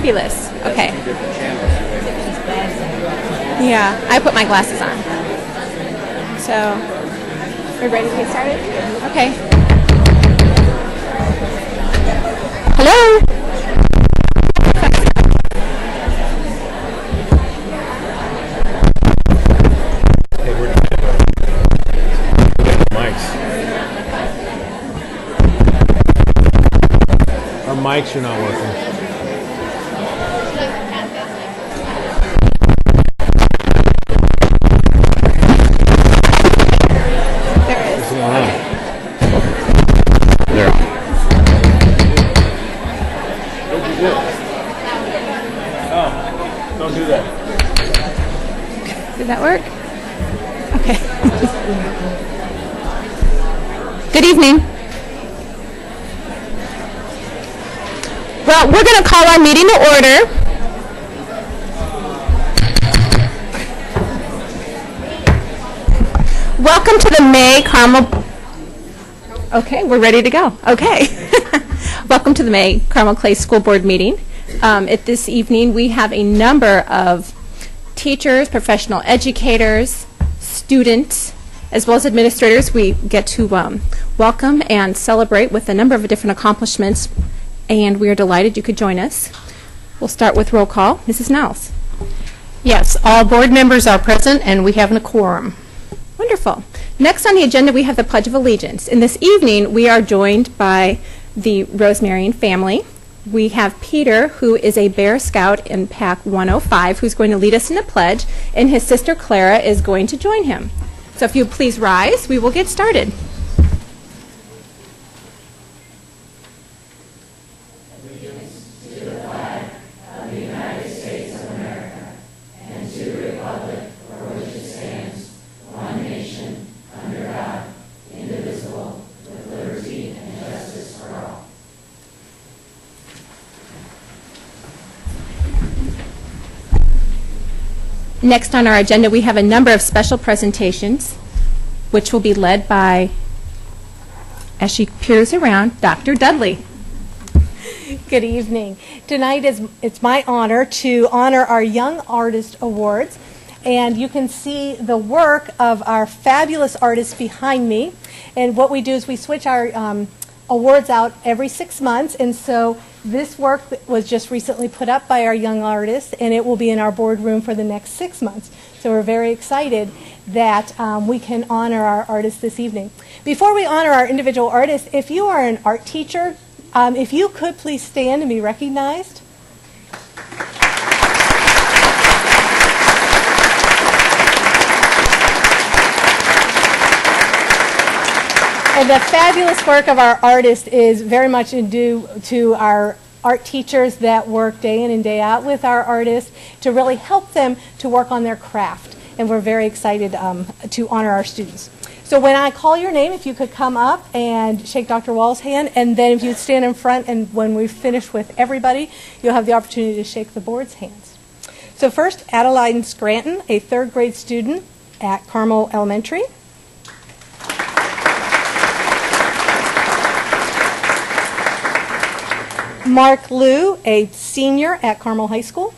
Fabulous. Okay. Yeah, I put my glasses on. So, are we ready to get started? Okay. Hello? Hey, we're mics. Our mics are not working. Did that work? Okay. Good evening. Well, we're going to call our meeting to order. Welcome to the May Carmel. Okay, we're ready to go. Okay. Welcome to the May Carmel Clay School Board meeting. At this evening, we have a number of teachers, professional educators, students, as well as administrators. We get to welcome and celebrate with a number of different accomplishments, and we are delighted you could join us. We'll start with roll call. Mrs. Niles. Yes, all board members are present, and we have a quorum. Wonderful. Next on the agenda, we have the Pledge of Allegiance. And this evening, we are joined by the Rosemarian family. We have Peter, who is a Bear Scout in Pack 105, who's going to lead us in the pledge, and his sister Clara is going to join him. So if you please rise, we will get started. Next on our agenda, we have a number of special presentations, which will be led by, as she peers around, Dr. Dudley. Good evening. Tonight it's my honor to honor our Young Artist Awards, and you can see the work of our fabulous artists behind me. And what we do is we switch our awards out every 6 months, and so this work was just recently put up by our young artists, and it will be in our boardroom for the next 6 months. So we're very excited that we can honor our artists this evening. Before we honor our individual artists, if you are an art teacher, if you could please stand and be recognized. And the fabulous work of our artists is very much due to our art teachers that work day in and day out with our artists to really help them to work on their craft. And we're very excited to honor our students. So when I call your name, if you could come up and shake Dr. Wall's hand, and then if you'd stand in front, and when we finish with everybody, you'll have the opportunity to shake the board's hands. So first, Adeline Scranton, a 3rd grade student at Carmel Elementary. Mark Liu, a senior at Carmel High School.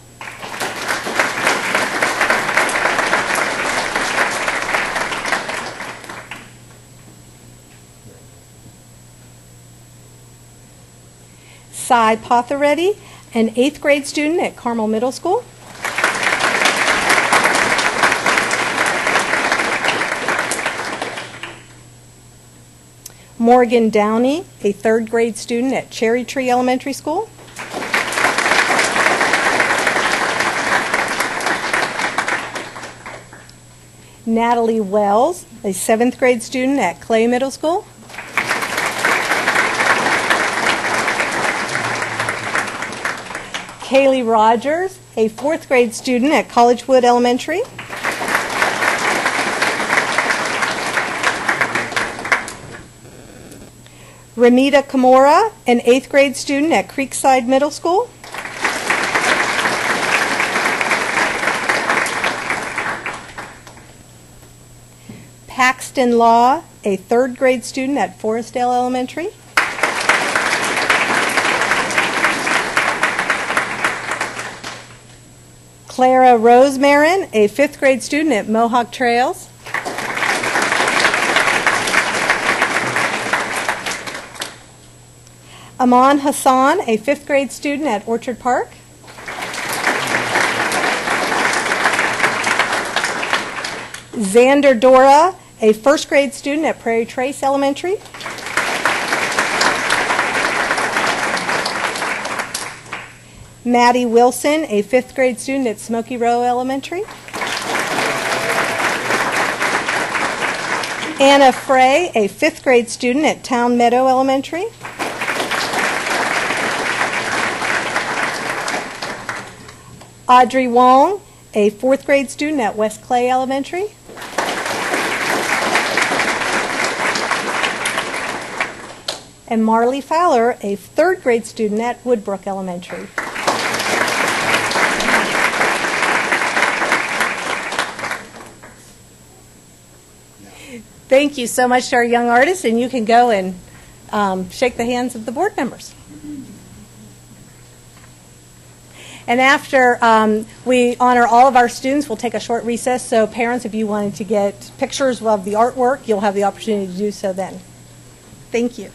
Sai Pothareddy, an 8th grade student at Carmel Middle School. Morgan Downey, a 3rd grade student at Cherry Tree Elementary School. Natalie Wells, a 7th grade student at Clay Middle School. Kaylee Rogers, a 4th grade student at Collegewood Elementary. Ramita Kamora, an 8th grade student at Creekside Middle School. Paxton Law, a 3rd grade student at Forestdale Elementary. Clara Rosemarin, a 5th grade student at Mohawk Trails. Aman Hassan, a 5th grade student at Orchard Park. Xander Dora, a 1st grade student at Prairie Trace Elementary. Maddie Wilson, a 5th grade student at Smoky Row Elementary. Anna Frey, a 5th grade student at Town Meadow Elementary. Audrey Wong, a 4th grade student at West Clay Elementary. And Marley Fowler, a 3rd grade student at Woodbrook Elementary. Thank you so much to our young artists, and you can go and shake the hands of the board members. And after we honor all of our students, we'll take a short recess. So parents, if you wanted to get pictures of the artwork, you'll have the opportunity to do so then. Thank you.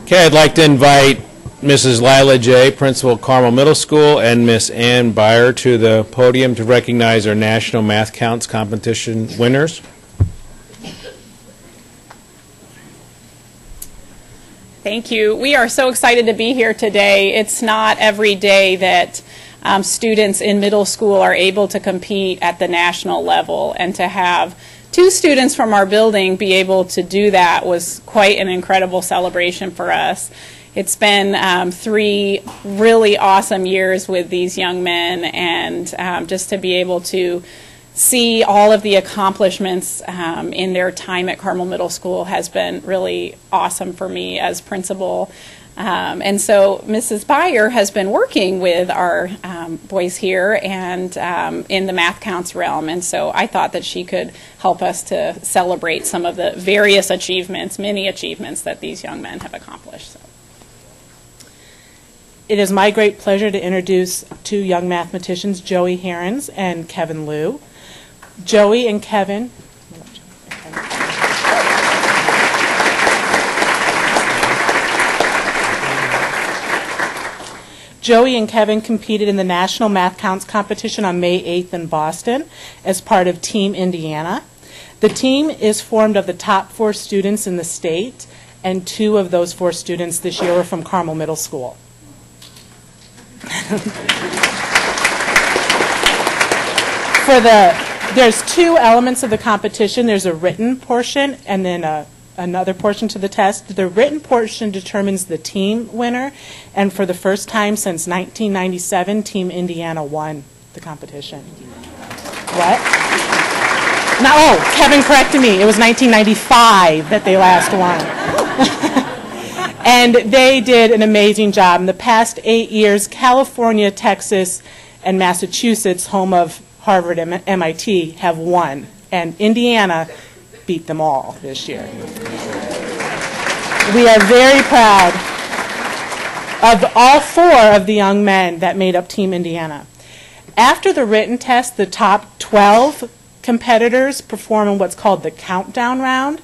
Okay, I'd like to invite Mrs. Lila J., Principal Carmel Middle School, and Miss Ann Byer to the podium to recognize our National Math Counts competition winners. Thank you. We are so excited to be here today. It's not every day that students in middle school are able to compete at the national level, and to have 2 students from our building be able to do that was quite an incredible celebration for us. It's been 3 really awesome years with these young men, and just to be able to see all of the accomplishments in their time at Carmel Middle School has been really awesome for me as principal. And so Mrs. Byer has been working with our boys here and in the math counts realm, and so I thought that she could help us to celebrate some of the various achievements, many achievements that these young men have accomplished. So. It is my great pleasure to introduce 2 young mathematicians, Joey Herons and Kevin Liu. Joey and Kevin. Joey and Kevin competed in the National Math Counts competition on May 8th in Boston as part of Team Indiana. The team is formed of the top 4 students in the state, and 2 of those 4 students this year were from Carmel Middle School. There's 2 elements of the competition. There's a written portion and then another portion to the test. The written portion determines the team winner, and for the first time since 1997, Team Indiana won the competition. What? No, oh, Kevin corrected me. It was 1995 that they last won. And they did an amazing job. In the past 8 years, California, Texas, and Massachusetts, home of Harvard and MIT, have won, and Indiana beat them all this year. We are very proud of all 4 of the young men that made up Team Indiana. After the written test, the top 12 competitors perform in what's called the countdown round.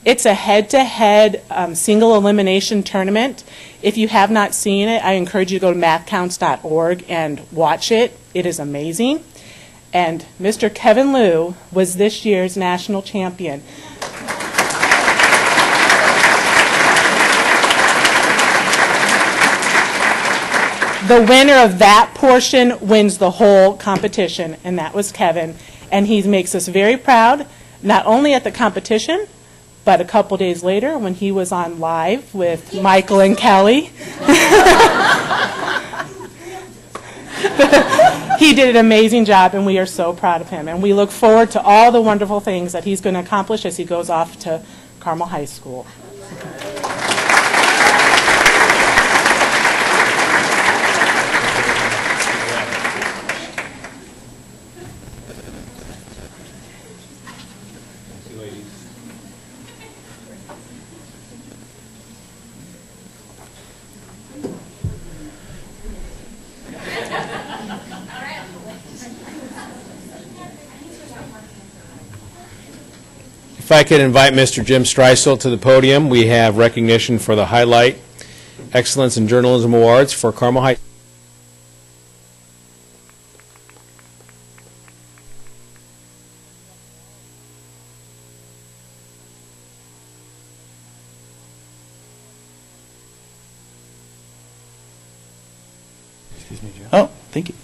It's a head-to-head single elimination tournament. If you have not seen it, I encourage you to go to mathcounts.org and watch it. It is amazing. And Mr. Kevin Liu was this year's national champion. The winner of that portion wins the whole competition, and that was Kevin. And he makes us very proud, not only at the competition, but a couple days later when he was on live with Michael and Kelly. He did an amazing job, and we are so proud of him. And we look forward to all the wonderful things that he's going to accomplish as he goes off to Carmel High School. If I could invite Mr. Jim Streisel to the podium, we have recognition for the Highlight Excellence in Journalism Awards for Carmel High. Oh, thank you.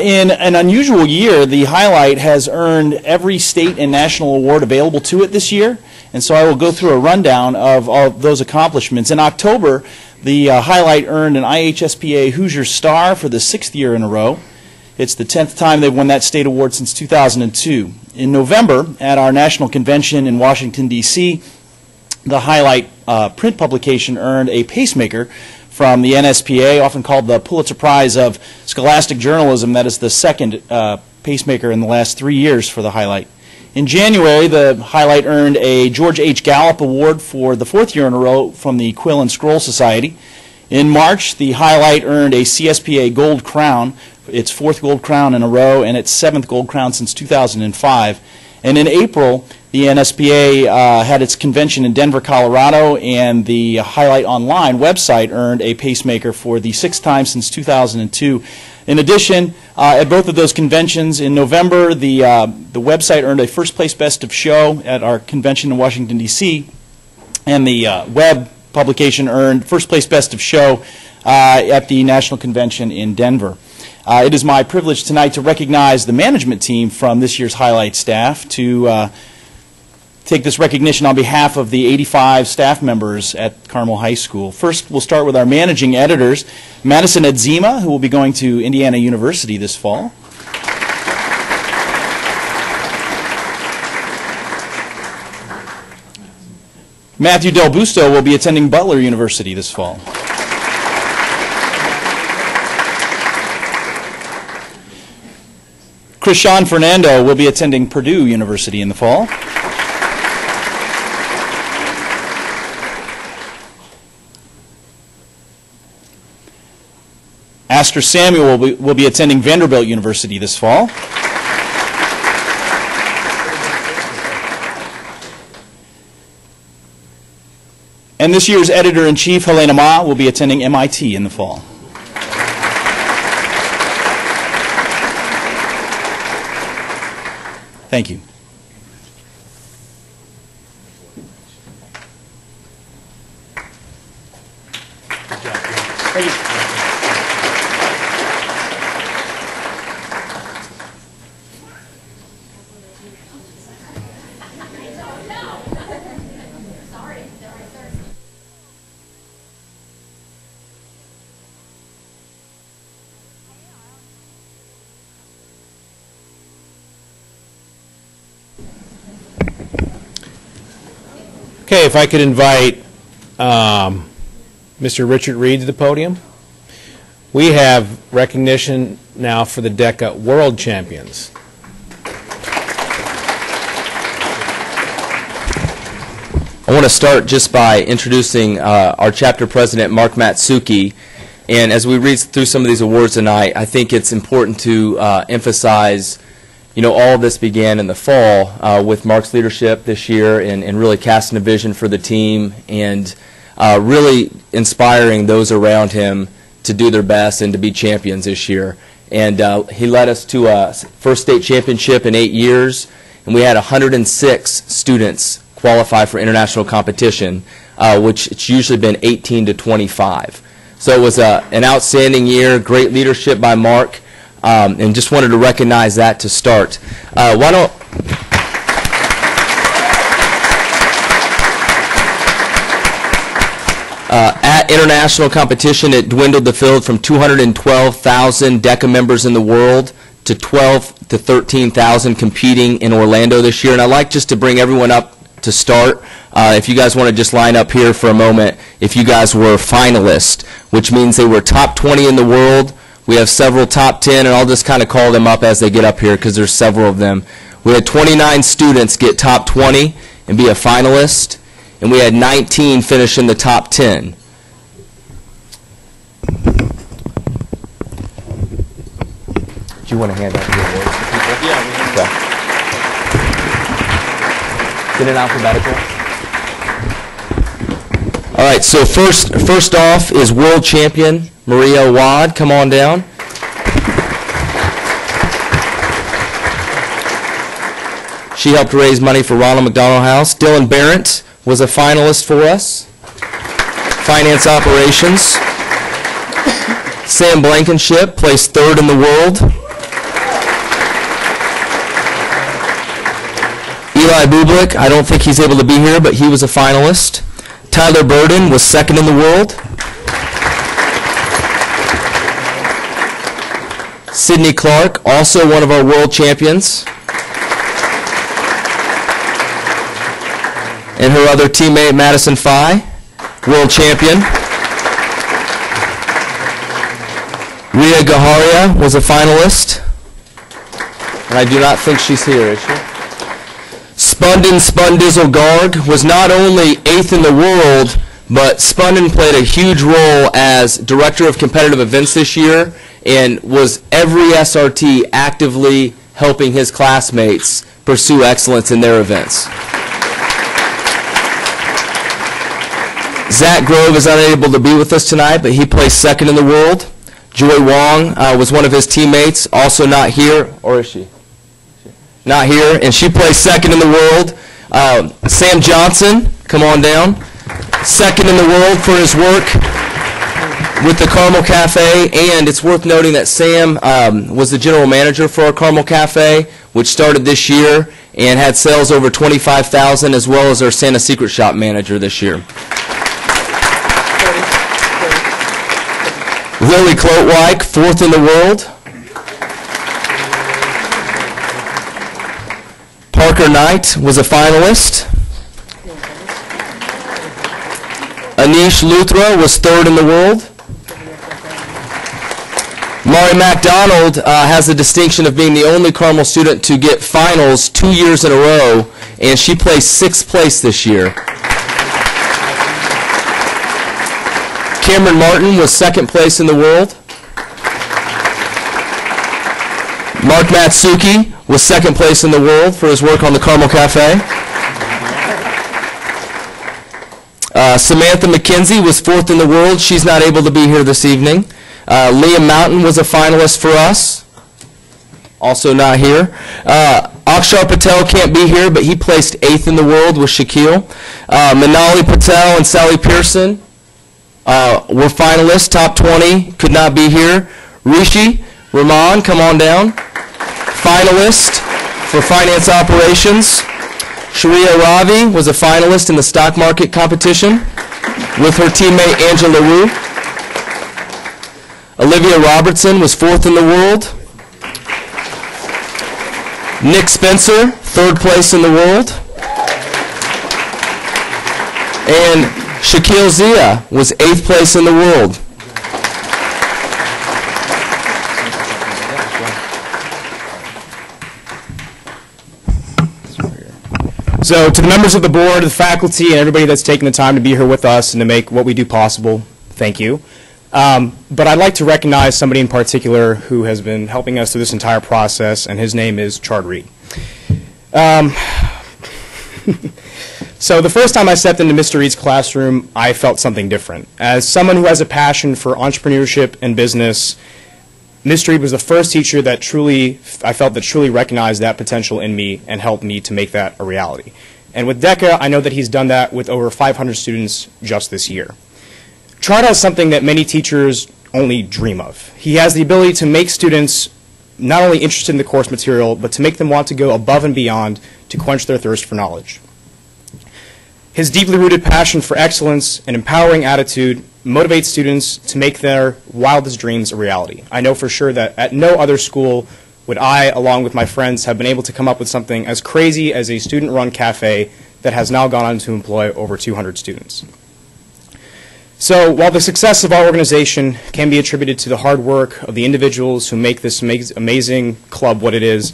In an unusual year, the Highlight has earned every state and national award available to it this year, and so I will go through a rundown of all those accomplishments. In October, the Highlight earned an IHSPA Hoosier Star for the 6th year in a row. It's the 10th time they've won that state award since 2002. In November, at our national convention in Washington, D.C., the Highlight print publication earned a pacemaker from the NSPA, often called the Pulitzer Prize of Scholastic Journalism. That is the second pacemaker in the last 3 years for the Highlight. In January, the Highlight earned a George H. Gallup Award for the 4th year in a row from the Quill and Scroll Society. In March, the Highlight earned a CSPA Gold Crown, its 4th Gold Crown in a row, and its 7th Gold Crown since 2005. And in April, the NSPA had its convention in Denver, Colorado, and the Highlight Online website earned a pacemaker for the 6th time since 2002. In addition, at both of those conventions in November, the website earned a first place best of show at our convention in Washington, D.C., and the web publication earned first place best of show at the national convention in Denver. It is my privilege tonight to recognize the management team from this year's Highlight staff to take this recognition on behalf of the 85 staff members at Carmel High School. First, we'll start with our managing editors, Madison Edzema, who will be going to Indiana University this fall. Matthew Del Busto will be attending Butler University this fall. Krishan Fernando will be attending Purdue University in the fall. Aster Samuel will be attending Vanderbilt University this fall. And this year's editor-in-chief, Helena Ma, will be attending MIT in the fall. Thank you. Thank you. Okay, if I could invite Mr. Richard Reed to the podium. We have recognition now for the DECA World Champions. I want to start just by introducing our chapter president, Mark Matsuki. And as we read through some of these awards tonight, I think it's important to emphasize, you know, all of this began in the fall with Mark's leadership this year and really casting a vision for the team and really inspiring those around him to do their best and to be champions this year. And he led us to a first state championship in 8 years, and we had 106 students qualify for international competition, which it's usually been 18 to 25. So it was an outstanding year, great leadership by Mark, and just wanted to recognize that to start. Why don't that international competition, it dwindled the field from 212,000 DECA members in the world to 12 to 13,000 competing in Orlando this year. And I'd like just to bring everyone up to start. If you guys want to just line up here for a moment, if you guys were finalists, which means they were top 20 in the world. We have several top 10, and I'll just kind of call them up as they get up here because there's several of them. We had 29 students get top 20 and be a finalist, and we had 19 finish in the top 10. Do you want to hand out the awards to people? Yeah. Okay. Is it alphabetical? All right, so first off is world champion Maria Wad. Come on down. She helped raise money for Ronald McDonald House. Dylan Barrett was a finalist for us. Finance operations. Sam Blankenship placed 3rd in the world. Eli Bublik, I don't think he's able to be here, but he was a finalist. Tyler Burden was 2nd in the world. Sydney Clark, also one of our world champions. And her other teammate, Madison Fye, world champion. Ria Gaharia was a finalist. And I do not think she's here, is she? Spundin Spundizzle Garg was not only 8th in the world, but Spundin played a huge role as Director of Competitive Events this year and was every SRT actively helping his classmates pursue excellence in their events. Zach Grove is unable to be with us tonight, but he placed 2nd in the world. Joy Wong was one of his teammates, also not here, or is she? Not here, and she placed 2nd in the world. Sam Johnson, come on down. 2nd in the world for his work with the Carmel Cafe, and it's worth noting that Sam was the general manager for our Carmel Cafe, which started this year and had sales over 25,000, as well as our Santa Secret Shop manager this year. Lily Klotwijk, 4th in the world. Parker Knight was a finalist. Anish Luthra was 3rd in the world. Mari MacDonald has the distinction of being the only Carmel student to get finals 2 years in a row, and she placed 6th place this year. Cameron Martin was 2nd place in the world. Mark Matsuki was 2nd place in the world for his work on the Carmel Cafe. Samantha McKenzie was 4th in the world. She's not able to be here this evening. Liam Mountain was a finalist for us. Also not here. Akshar Patel can't be here, but he placed 8th in the world with Shaquille. Manali Patel and Sally Pearson were finalists, top 20, could not be here. Rishi Rahman, come on down. Finalist for finance operations. Sharia Ravi was a finalist in the stock market competition with her teammate Angela Wu. Olivia Robertson was 4th in the world. Nick Spencer, 3rd place in the world. And Shaquille Zia was 8th place in the world. So to the members of the board, the faculty, and everybody that's taken the time to be here with us and to make what we do possible, thank you. But I'd like to recognize somebody in particular who has been helping us through this entire process, and his name is Chard Reed. So the first time I stepped into Mr. Reed's classroom, I felt something different. As someone who has a passion for entrepreneurship and business, Mr. Reed was the first teacher that I felt that truly recognized that potential in me and helped me to make that a reality. And with DECA, I know that he's done that with over 500 students just this year. Chard has something that many teachers only dream of. He has the ability to make students not only interested in the course material, but to make them want to go above and beyond to quench their thirst for knowledge. His deeply rooted passion for excellence and empowering attitude motivate students to make their wildest dreams a reality. I know for sure that at no other school would I, along with my friends, have been able to come up with something as crazy as a student-run cafe that has now gone on to employ over 200 students. So while the success of our organization can be attributed to the hard work of the individuals who make this amazing club what it is,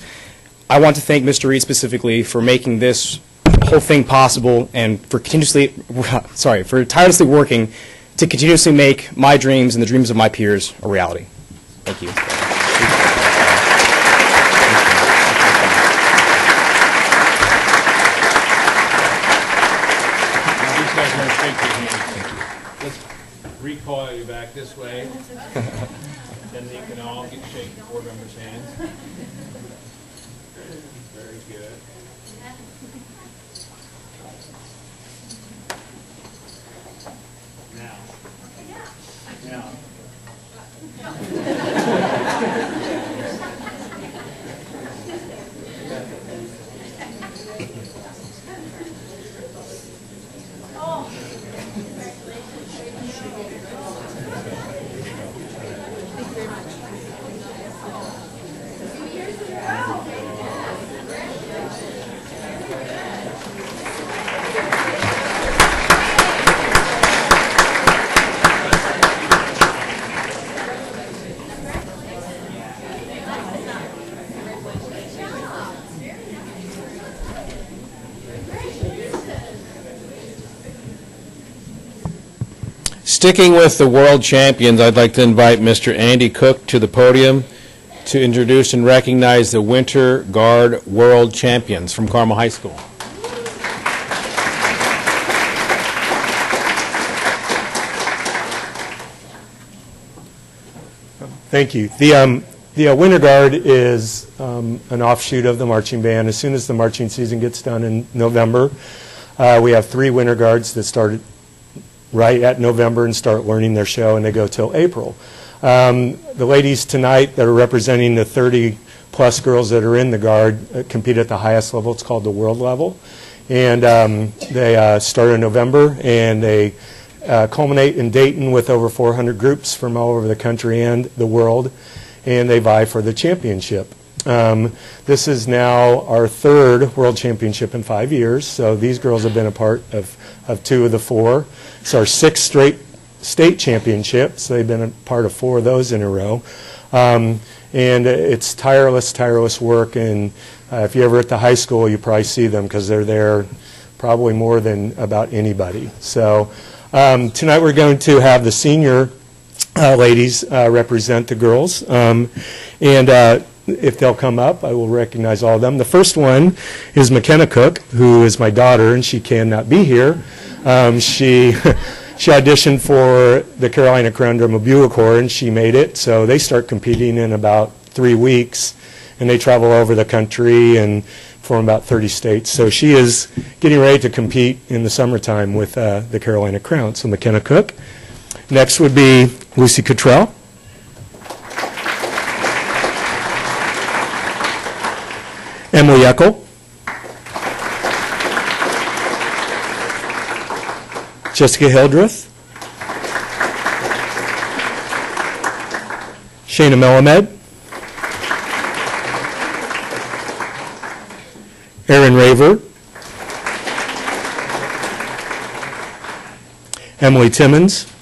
I want to thank Mr. Reed specifically for making this whole thing possible and for tirelessly working to continuously make my dreams and the dreams of my peers a reality. Thank you. Let's recoil you back this way. Then you can all shake the board members' hands. Very good. Now. Sticking with the world champions, I'd like to invite Mr. Andy Cook to the podium to introduce and recognize the Winter Guard World Champions from Carmel High School. Thank you. The Winter Guard is an offshoot of the marching band. As soon as the marching season gets done in November, we have 3 Winter Guards that started right at November and start learning their show, and they go till April. The ladies tonight that are representing the 30-plus girls that are in the Guard compete at the highest level. It's called the world level. And they start in November, and they culminate in Dayton with over 400 groups from all over the country and the world, and they vie for the championship. This is now our 3rd World Championship in 5 years, so these girls have been a part of 2 of the 4. It's our 6th straight state championships. They've been a part of 4 of those in a row. And it's tireless work, and if you're ever at the high school, you probably see them because they're there probably more than about anybody. So tonight we're going to have the senior ladies represent the girls. If they'll come up, I will recognize all of them. The first one is McKenna Cook, who is my daughter, and she cannot be here. She auditioned for the Carolina Crown Drum Bugle Corps, and she made it. So they start competing in about 3 weeks, and they travel over the country and from about 30 states. So she is getting ready to compete in the summertime with the Carolina Crown. So McKenna Cook. Next would be Lucy Cottrell. Emily Eckel. Jessica Hildreth. Shayna Melamed. Erin Raver. Emily Timmons.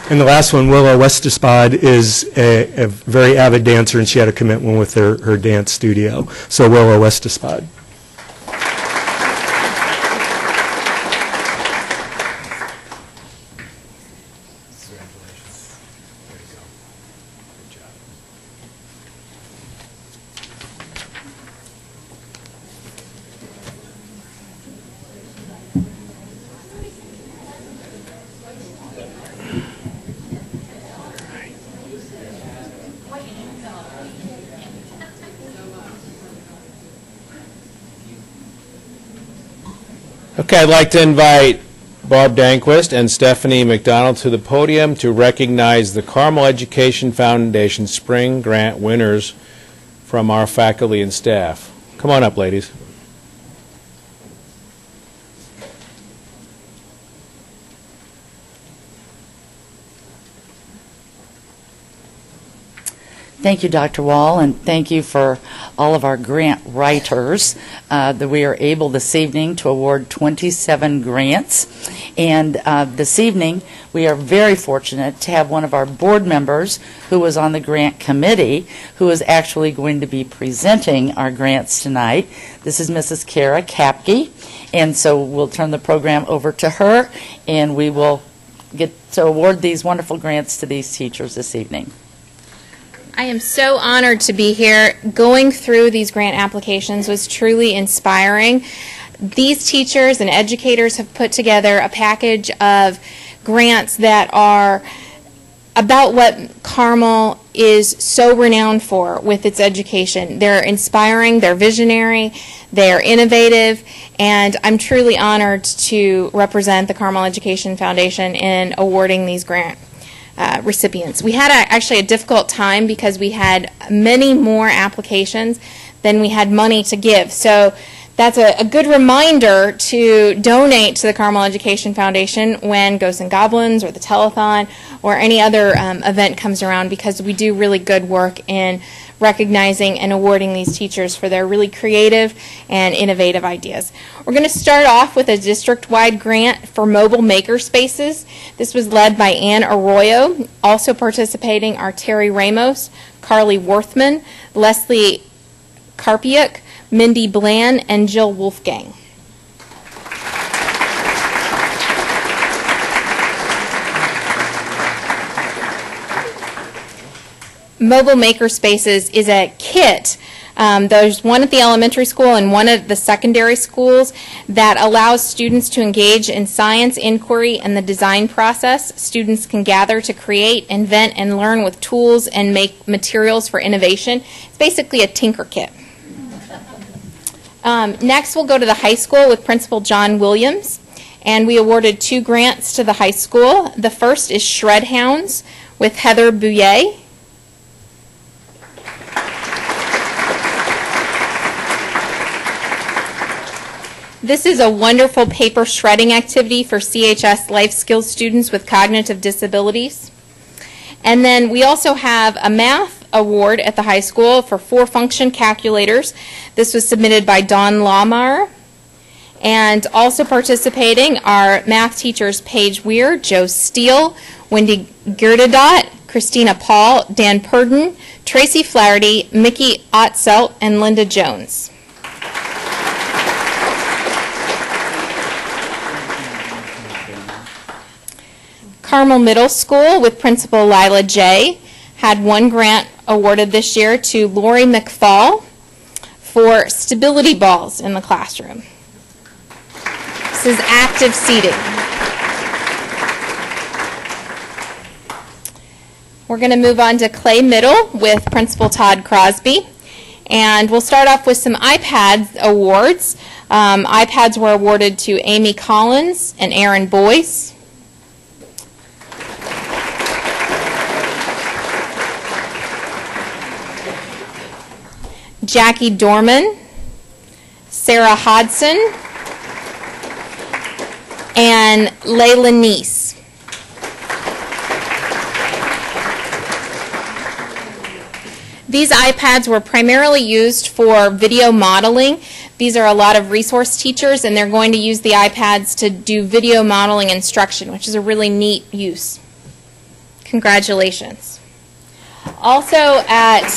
And the last one, Willow Westespad, is a very avid dancer, and she had a commitment with her dance studio. So Willow Westespad. Okay, I'd like to invite Barb Danquist and Stephanie McDonald to the podium to recognize the Carmel Education Foundation Spring Grant winners from our faculty and staff. Come on up, ladies. Thank you, Dr. Wall, and thank you for all of our grant writers that we are able this evening to award 27 grants. And this evening, we are very fortunate to have one of our board members who was on the grant committee who is actually going to be presenting our grants tonight. This is Mrs. Kara Kapke, and so we'll turn the program over to her, and we will get to award these wonderful grants to these teachers this evening. I am so honored to be here. Going through these grant applications was truly inspiring. These teachers and educators have put together a package of grants that are about what Carmel is so renowned for with its education. They're inspiring, they're visionary, they're innovative, and I'm truly honored to represent the Carmel Education Foundation in awarding these grants. Recipients. We had actually a difficult time because we had many more applications than we had money to give. So that's a good reminder to donate to the Carmel Education Foundation when Ghosts and Goblins or the Telethon or any other event comes around, because we do really good work in recognizing and awarding these teachers for their really creative and innovative ideas. We're going to start off with a district-wide grant for mobile maker spaces. This was led by Ann Arroyo. Also participating are Terry Ramos, Carly Worthman, Leslie Karpiuk, Mindy Bland, and Jill Wolfgang. Mobile Maker Spaces is a kit. There's one at the elementary school and one at the secondary schools that allows students to engage in science, inquiry, and the design process. Students can gather to create, invent, and learn with tools and make materials for innovation. It's basically a tinker kit. Next, we'll go to the high school with Principal John Williams, and we awarded 2 grants to the high school. The first is Shred Hounds with Heather Bouillet. This is a wonderful paper shredding activity for CHS life skills students with cognitive disabilities. And then we also have a math award at the high school for 4-function calculators. This was submitted by Dawn Lawmar. And also participating are math teachers Paige Weir, Joe Steele, Wendy Gerdadot, Christina Paul, Dan Purden, Tracy Flaherty, Mickey Otzelt, and Linda Jones. Carmel Middle School with Principal Lila J. had 1 grant awarded this year to Lori McFall for stability balls in the classroom. This is active seating. We're going to move on to Clay Middle with Principal Todd Crosby. And we'll start off with some iPads awards. iPads were awarded to Amy Collins and Aaron Boyce. Jackie Dorman, Sarah Hodson, and Layla Neese. These iPads were primarily used for video modeling. These are a lot of resource teachers, and they're going to use the iPads to do video modeling instruction, which is a really neat use. Congratulations. Also at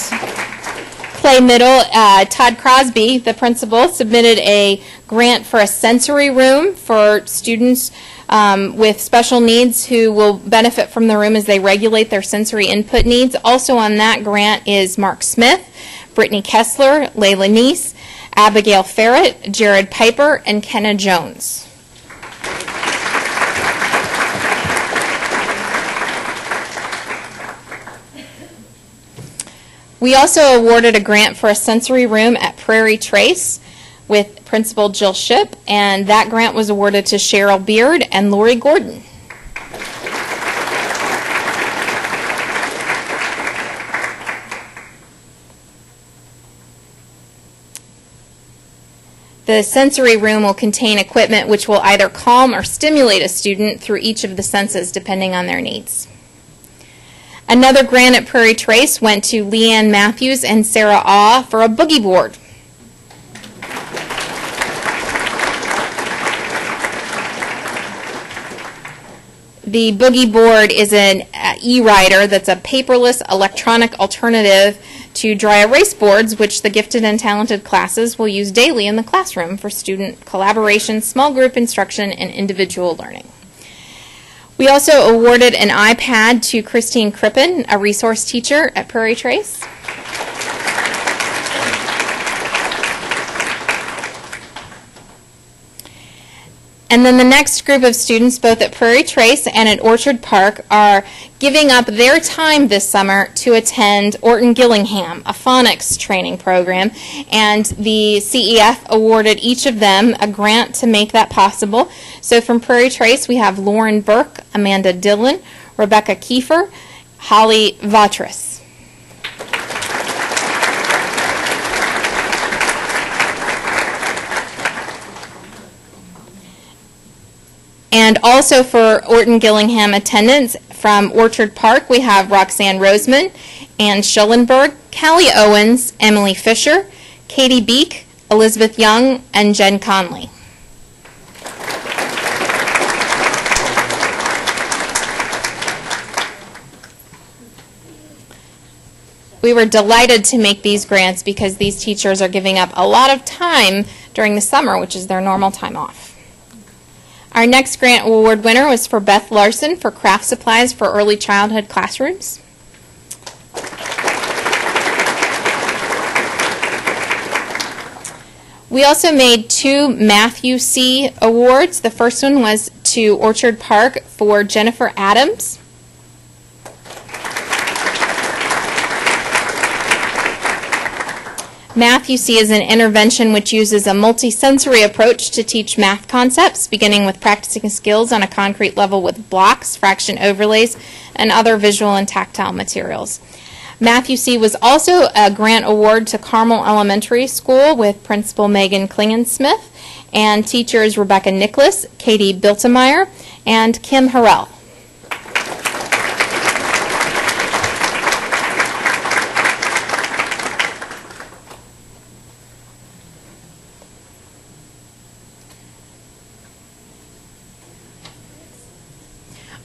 Clay Middle, Todd Crosby, the principal, submitted a grant for a sensory room for students with special needs who will benefit from the room as they regulate their sensory input needs. Also on that grant is Mark Smith, Brittany Kessler, Layla Neese, Abigail Ferret, Jared Piper, and Kenna Jones. We also awarded a grant for a sensory room at Prairie Trace with Principal Jill Shipp, and that grant was awarded to Cheryl Beard and Lori Gordon. The sensory room will contain equipment which will either calm or stimulate a student through each of the senses depending on their needs. Another grant at Prairie Trace went to Leanne Matthews and Sarah Awe for a boogie board. The boogie board is an e-rider that's a paperless electronic alternative to dry erase boards, which the gifted and talented classes will use daily in the classroom for student collaboration, small group instruction, and individual learning. We also awarded an iPad to Christine Crippen, a resource teacher at Prairie Trace. And then the next group of students, both at Prairie Trace and at Orchard Park, are giving up their time this summer to attend Orton Gillingham, a phonics training program. And the CEF awarded each of them a grant to make that possible. So from Prairie Trace, we have Lauren Burke, Amanda Dillon, Rebecca Kiefer, Holly Vatras. And also for Orton Gillingham attendance from Orchard Park, we have Roxanne Roseman, Ann Schullenberg, Callie Owens, Emily Fisher, Katie Beek, Elizabeth Young, and Jen Conley. We were delighted to make these grants because these teachers are giving up a lot of time during the summer, which is their normal time off. Our next grant award winner was for Beth Larson for craft supplies for early childhood classrooms. We also made 2 Matthew C. awards. The first one was to Orchard Park for Jennifer Adams. Math, you see, is an intervention which uses a multisensory approach to teach math concepts, beginning with practicing skills on a concrete level with blocks, fraction overlays, and other visual and tactile materials. Math, you see, was also a grant award to Carmel Elementary School with Principal Megan Klingensmith and teachers Rebecca Nicholas, Katie Biltemeyer, and Kim Harrell.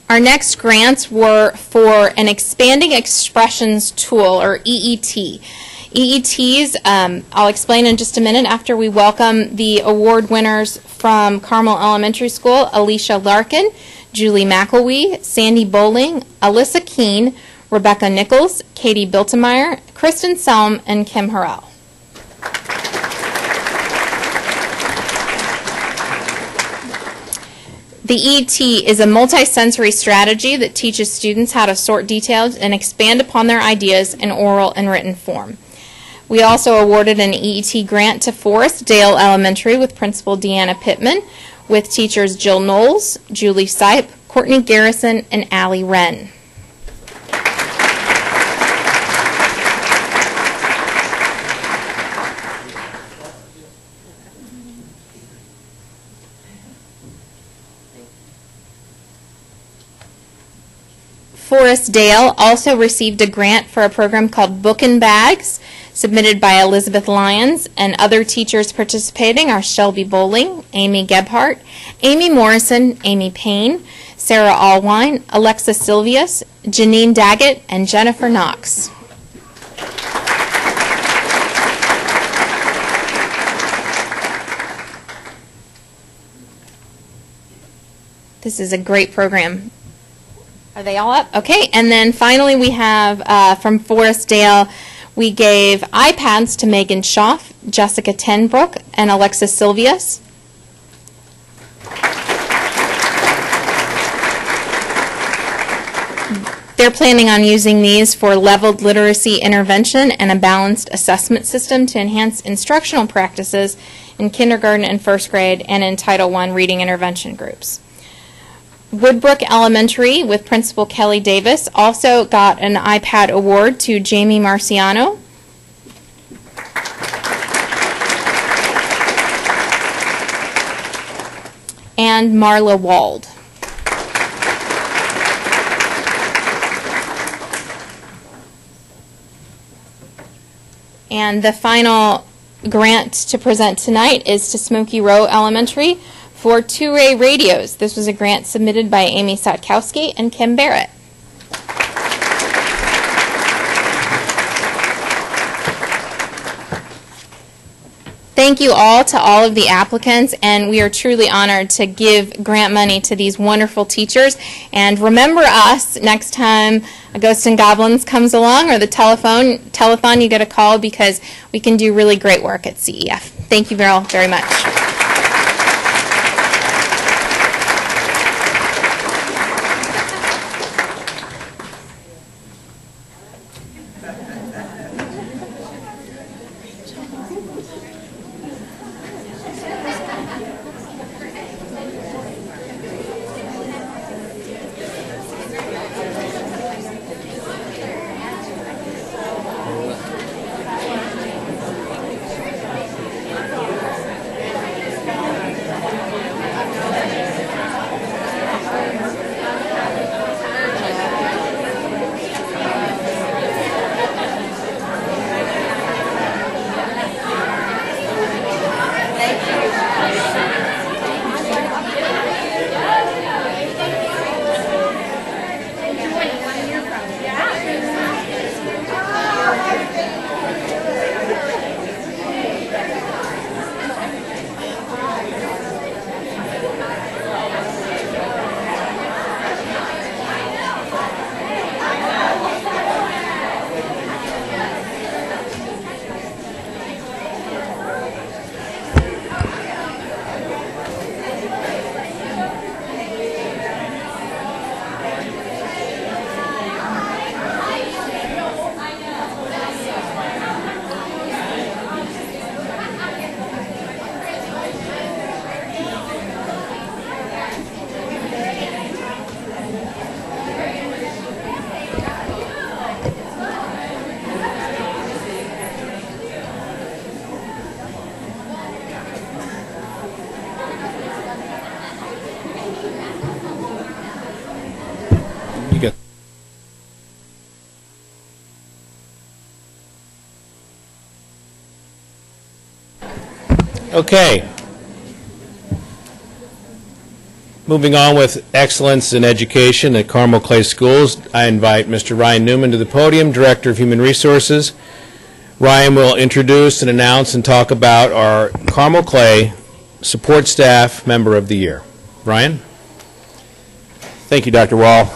Our next grants were for an Expanding Expressions Tool, or EET. EETs, I'll explain in just a minute after we welcome the award winners from Carmel Elementary School: Alicia Larkin, Julie McElwee, Sandy Bowling, Alyssa Keene, Rebecca Nichols, Katie Biltemeyer, Kristen Selm, and Kim Harrell. The EET is a multisensory strategy that teaches students how to sort details and expand upon their ideas in oral and written form. We also awarded an EET grant to Forest Dale Elementary with Principal Deanna Pittman, with teachers Jill Knowles, Julie Sipe, Courtney Garrison, and Allie Wren. Forest Dale also received a grant for a program called Book and Bags, submitted by Elizabeth Lyons, and other teachers participating are Shelby Bowling, Amy Gebhardt, Amy Morrison, Amy Payne, Sarah Allwine, Alexa Silvius, Janine Daggett, and Jennifer Knox. This is a great program. Are they all up? Okay, and then finally we have from Forest Dale, we gave iPads to Megan Schaff, Jessica Tenbrook, and Alexa Silvius. They're planning on using these for leveled literacy intervention and a balanced assessment system to enhance instructional practices in kindergarten and first grade and in Title I reading intervention groups. Woodbrook Elementary with Principal Kelly Davis also got an iPad award to Jamie Marciano. And Marla Wald. And the final grant to present tonight is to Smoky Row Elementary for 2-ray radios. This was a grant submitted by Amy Sotkowski and Kim Barrett. Thank you all to all of the applicants, and we are truly honored to give grant money to these wonderful teachers. And remember us next time a Ghosts and Goblins comes along, or the telethon, you get a call, because we can do really great work at CEF. Thank you very much. Okay. Moving on with excellence in education at Carmel Clay Schools, I invite Mr. Ryan Newman to the podium, Director of Human Resources. Ryan will introduce and announce and talk about our Carmel Clay Support Staff Member of the Year. Ryan? Thank you, Dr. Wall.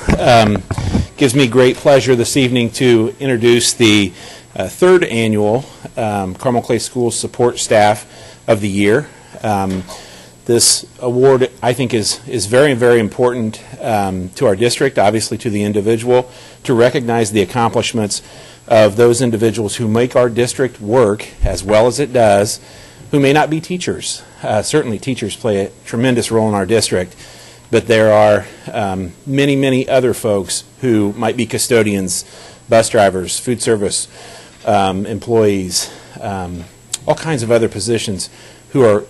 Gives me great pleasure this evening to introduce the third annual Carmel Clay Schools Support Staff of the Year. This award, I think, is very, very important to our district, obviously to the individual, to recognize the accomplishments of those individuals who make our district work as well as it does, who may not be teachers. Certainly teachers play a tremendous role in our district, but there are many, many other folks who might be custodians, bus drivers, food service employees, all kinds of other positions who are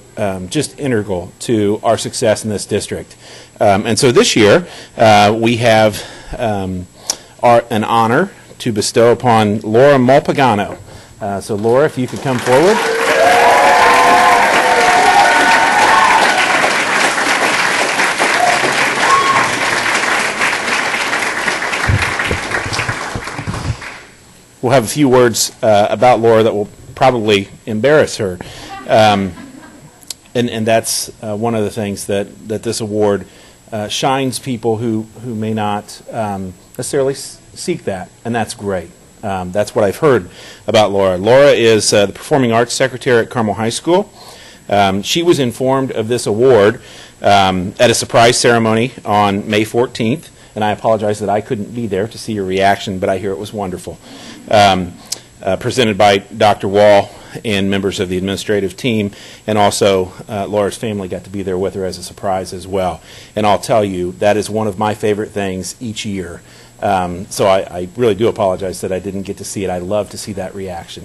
just integral to our success in this district. And so this year we have an honor to bestow upon Laura Malpagano. So Laura, if you could come forward. We'll have a few words about Laura that will probably embarrass her. And that's one of the things that this award shines people who may not necessarily seek that, and that's great. That's what I've heard about Laura. Laura is the Performing Arts Secretary at Carmel High School. She was informed of this award at a surprise ceremony on May 14th, and I apologize that I couldn't be there to see your reaction, but I hear it was wonderful. Presented by Dr. Wall and members of the administrative team, and also Laura's family got to be there with her as a surprise as well. And I'll tell you, that is one of my favorite things each year. So I really do apologize that I didn't get to see it. I love to see that reaction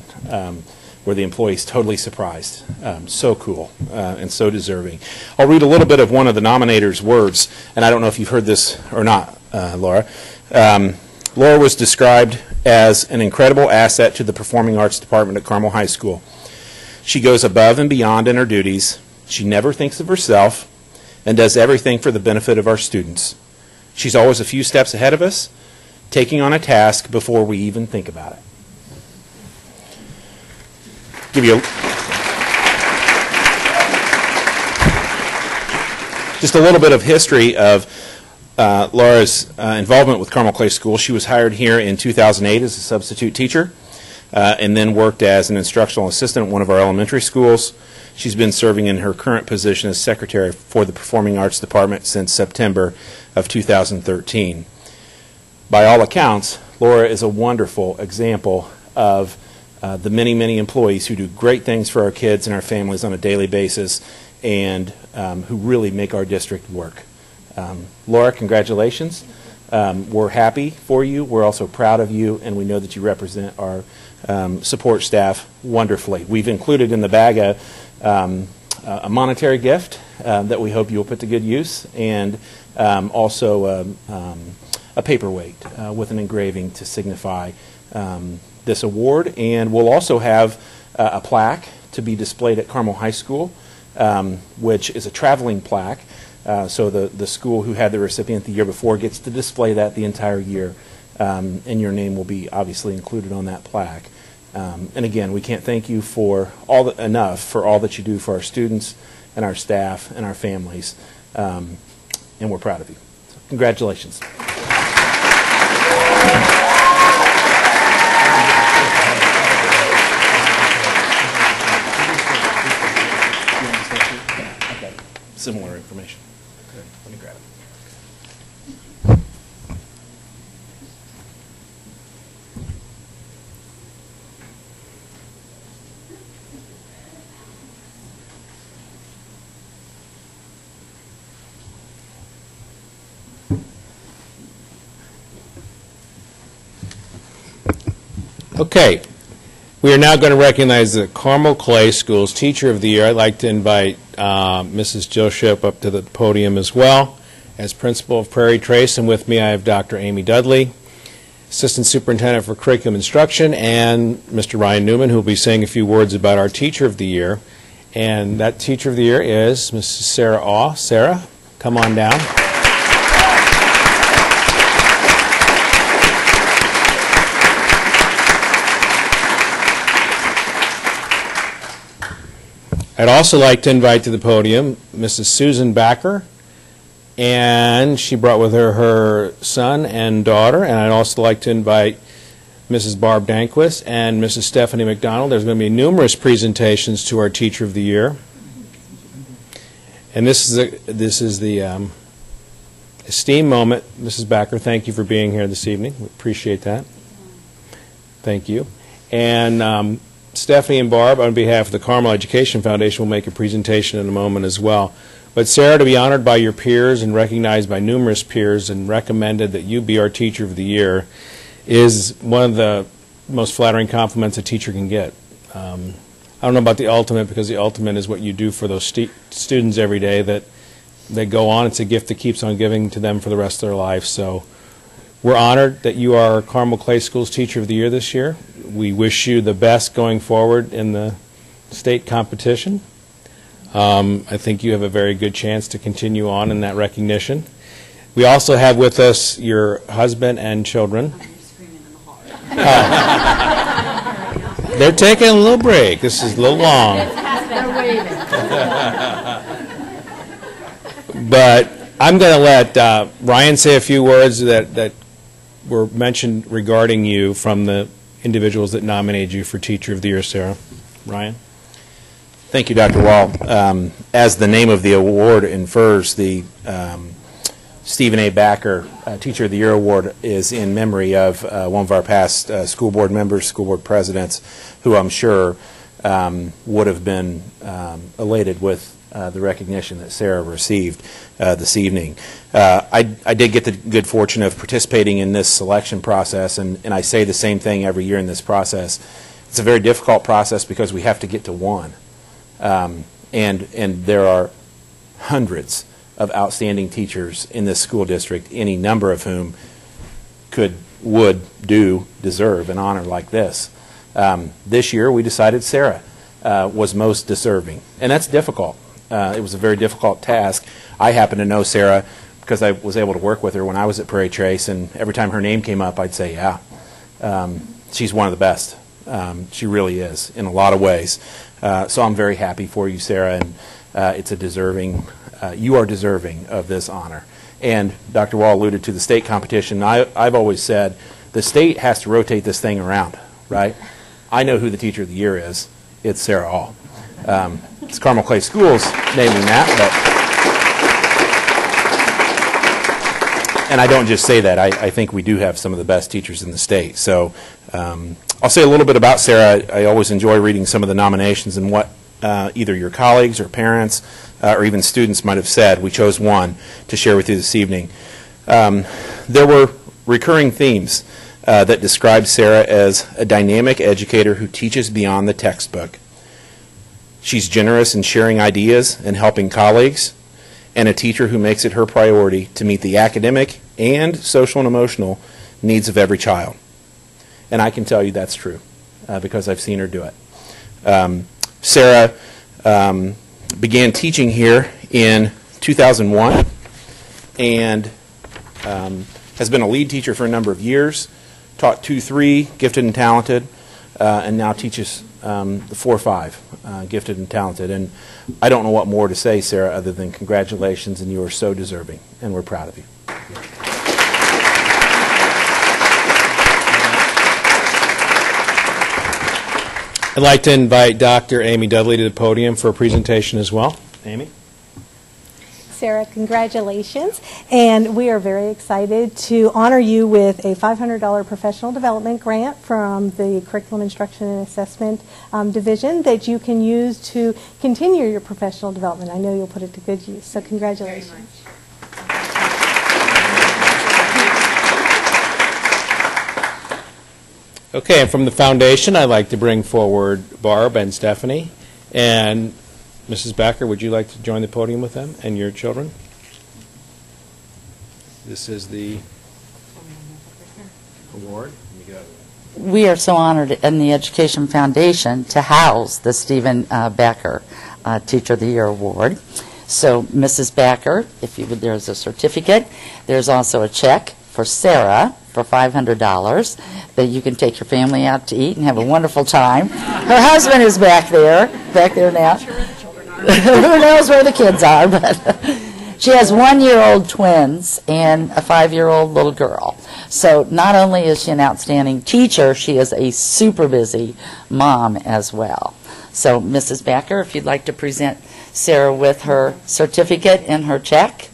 where the employee's totally surprised. So cool and so deserving. I'll read a little bit of one of the nominators' words, and I don't know if you've heard this or not, Laura. Laura was described as an incredible asset to the Performing Arts Department at Carmel High School. She goes above and beyond in her duties. She never thinks of herself and does everything for the benefit of our students. She's always a few steps ahead of us, taking on a task before we even think about it. Give you just a little bit of history of Laura's involvement with Carmel Clay School. She was hired here in 2008 as a substitute teacher and then worked as an instructional assistant at one of our elementary schools. She's been serving in her current position as secretary for the Performing Arts Department since September of 2013. By all accounts, Laura is a wonderful example of the many, many employees who do great things for our kids and our families on a daily basis and who really make our district work. Laura, congratulations. We're happy for you. We're also proud of you, and we know that you represent our support staff wonderfully. We've included in the bag a monetary gift that we hope you'll put to good use, and also a paperweight with an engraving to signify this award. And we'll also have a plaque to be displayed at Carmel High School, which is a traveling plaque. So the school who had the recipient the year before gets to display that the entire year, and your name will be obviously included on that plaque. And again, we can't thank you for enough for all that you do for our students and our staff and our families, and we're proud of you. So congratulations. Similar information. Let me grab it. Okay, we are now going to recognize the Carmel Clay School's Teacher of the Year. I'd like to invite Mrs. Jill Ship up to the podium as well as Principal of Prairie Trace, and with me I have Dr. Amy Dudley, Assistant Superintendent for Curriculum Instruction, and Mr. Ryan Newman, who will be saying a few words about our Teacher of the Year. And that Teacher of the Year is Mrs. Sarah Awe. Sarah, come on down. I'd also like to invite to the podium Mrs. Susan Backer, and she brought with her her son and daughter, and I'd also like to invite Mrs. Barb Danquist and Mrs. Stephanie McDonald. There's going to be numerous presentations to our Teacher of the Year, and this is the esteemed moment. Mrs. Backer, thank you for being here this evening. We appreciate that. Thank you. And Stephanie and Barb, on behalf of the Carmel Education Foundation, will make a presentation in a moment as well. But Sarah, to be honored by your peers and recognized by numerous peers and recommended that you be our Teacher of the Year is one of the most flattering compliments a teacher can get. I don't know about the ultimate, because the ultimate is what you do for those students every day that they go on. It's a gift that keeps on giving to them for the rest of their life. So we're honored that you are Carmel Clay School's Teacher of the Year this year. We wish you the best going forward in the state competition. I think you have a very good chance to continue on in that recognition. We also have with us your husband and children. They're taking a little break. This is a little long. But I'm going to let Ryan say a few words that were mentioned regarding you from the individuals that nominated you for Teacher of the Year. Sarah. Ryan? Thank you, Dr. Wall. As the name of the award infers, the Stephen A. Backer Teacher of the Year Award is in memory of one of our past school board members, school board presidents, who I'm sure would have been elated with the recognition that Sarah received this evening. I did get the good fortune of participating in this selection process, and I say the same thing every year in this process. It's a very difficult process because we have to get to one. And there are hundreds of outstanding teachers in this school district, any number of whom could would deserve an honor like this. This year we decided Sarah was most deserving, and that's difficult. It was a very difficult task. I happen to know Sarah because I was able to work with her when I was at Prairie Trace, and every time her name came up, I'd say, yeah, she's one of the best. She really is in a lot of ways. So I'm very happy for you, Sarah, and it's a deserving, you are deserving of this honor. And Dr. Wall alluded to the state competition. I've always said the state has to rotate this thing around, right? I know who the Teacher of the Year is. It's Sarah All. It's Carmel Clay Schools naming that, and I don't just say that. I think we do have some of the best teachers in the state. So I'll say a little bit about Sarah. I always enjoy reading some of the nominations and what either your colleagues or parents or even students might have said. We chose one to share with you this evening. There were recurring themes that describe Sarah as a dynamic educator who teaches beyond the textbook. She's generous in sharing ideas and helping colleagues, and a teacher who makes it her priority to meet the academic and social and emotional needs of every child. And I can tell you that's true because I've seen her do it. Sarah began teaching here in 2001 and has been a lead teacher for a number of years, taught 2-3, gifted and talented, and now teaches the 4-5, gifted and talented. And I don't know what more to say, Sarah, other than congratulations, and you are so deserving, and we're proud of you. I'd like to invite Dr. Amy Dudley to the podium for a presentation as well. Amy? Sarah, congratulations. And we are very excited to honor you with a $500 professional development grant from the Curriculum Instruction and Assessment Division that you can use to continue your professional development. I know you'll put it to good use. So congratulations. Okay, and from the foundation, I'd like to bring forward Barb and Stephanie. And Mrs. Becker, would you like to join the podium with them and your children? This is the award. We are so honored in the Education Foundation to house the Stephen Becker Teacher of the Year Award. So, Mrs. Becker, if you would, there's a certificate. There's also a check for Sarah for $500 that you can take your family out to eat and have a wonderful time. Her husband is back there now. Who knows where the kids are, but she has 1-year-old twins and a 5-year-old little girl. So not only is she an outstanding teacher, she is a super busy mom as well. So Mrs. Becker, if you'd like to present Sarah with her certificate and her check.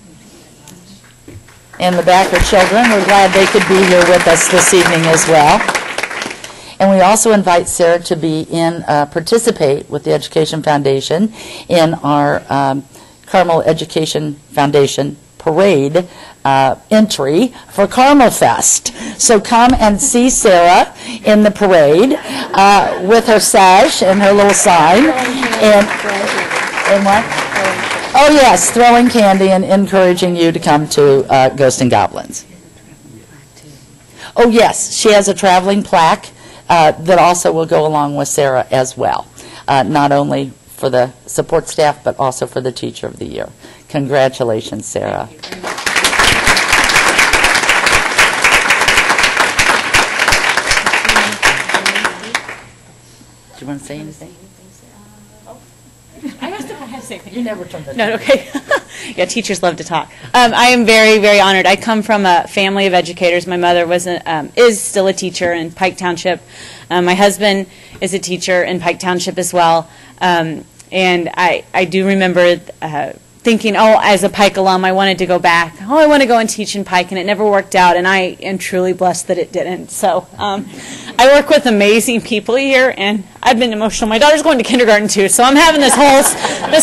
And the Becker children, we're glad they could be here with us this evening as well. And we also invite Sarah to be participate with the Education Foundation in our Carmel Education Foundation Parade entry for Carmel Fest. So come and see Sarah in the parade with her sash and her little sign. And what? Oh yes, throwing candy and encouraging you to come to Ghosts and Goblins. Oh yes, she has a traveling plaque that also will go along with Sarah as well, not only for the support staff, but also for the Teacher of the Year. Congratulations, Sarah. Do you want to say anything? I asked if I had to say anything. You never turned it No, okay. Yeah, teachers love to talk. I am very, very honored. I come from a family of educators. My mother is still a teacher in Pike Township. My husband is a teacher in Pike Township as well. And I do remember thinking, oh, as a Pike alum, I wanted to go back. Oh, I want to go and teach in Pike, and it never worked out, and I am truly blessed that it didn't. So I work with amazing people here, and I've been emotional. My daughter's going to kindergarten, too, so I'm having this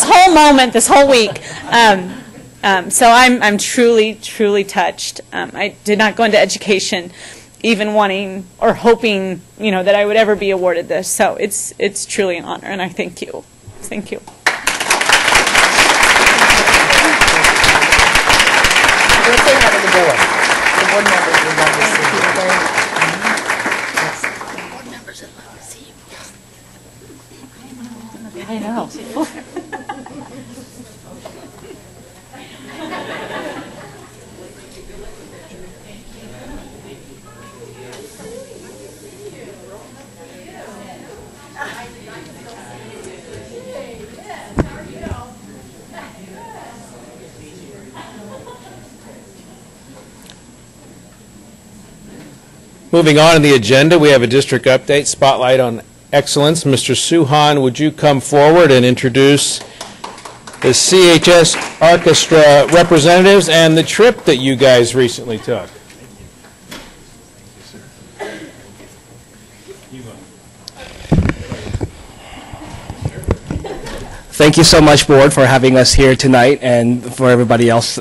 whole moment, this whole week. So I'm truly, truly touched. I did not go into education even wanting or hoping, that I would ever be awarded this. So it's truly an honor, and I thank you. Thank you. Let's say hi to the board. The board members would love to see you. I know. Moving on to the agenda, we have a district update, Spotlight on Excellence. Mr. Suhan, would you come forward and introduce the CHS Orchestra representatives and the trip that you guys recently took? Thank you so much, Board, for having us here tonight and for everybody else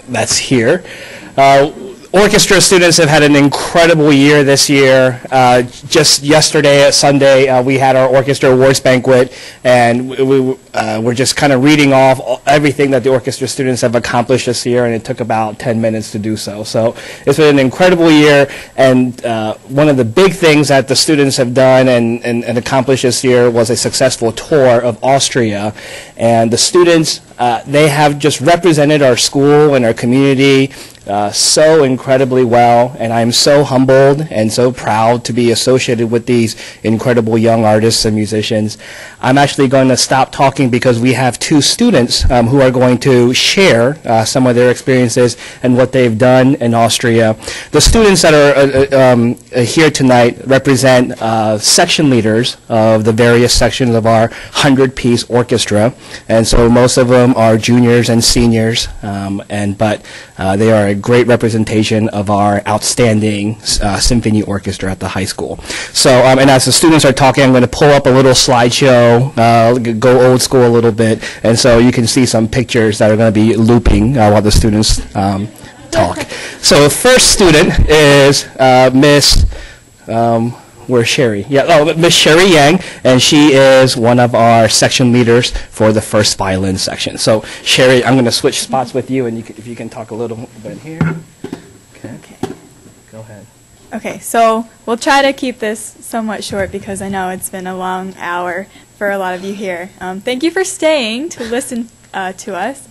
that's here. Orchestra students have had an incredible year this year. Just yesterday, Sunday, we had our Orchestra Awards Banquet, and we're just kind of reading off everything that the orchestra students have accomplished this year, and it took about 10 minutes to do so. So it's been an incredible year, and one of the big things that the students have done and accomplished this year was a successful tour of Austria. And the students, they have just represented our school and our community so incredibly well, and I'm so humbled and so proud to be associated with these incredible young artists and musicians. I'm actually going to stop talking because we have two students who are going to share some of their experiences and what they've done in Austria. The students that are here tonight represent section leaders of the various sections of our 100-piece orchestra, and so most of them are juniors and seniors, but they are a great representation of our outstanding symphony orchestra at the high school. So, and as the students are talking, I'm going to pull up a little slideshow, go old school a little bit, and so you can see some pictures that are going to be looping while the students talk. So the first student is Miss where's Sherry? Yeah, oh, Miss Sherry Yang, and she is one of our section leaders for the first violin section. So Sherry, I'm going to switch spots with you, and if you can talk a little bit here. Okay. Go ahead. Okay, so we'll try to keep this somewhat short because I know it's been a long hour for a lot of you here. Thank you for staying to listen to us.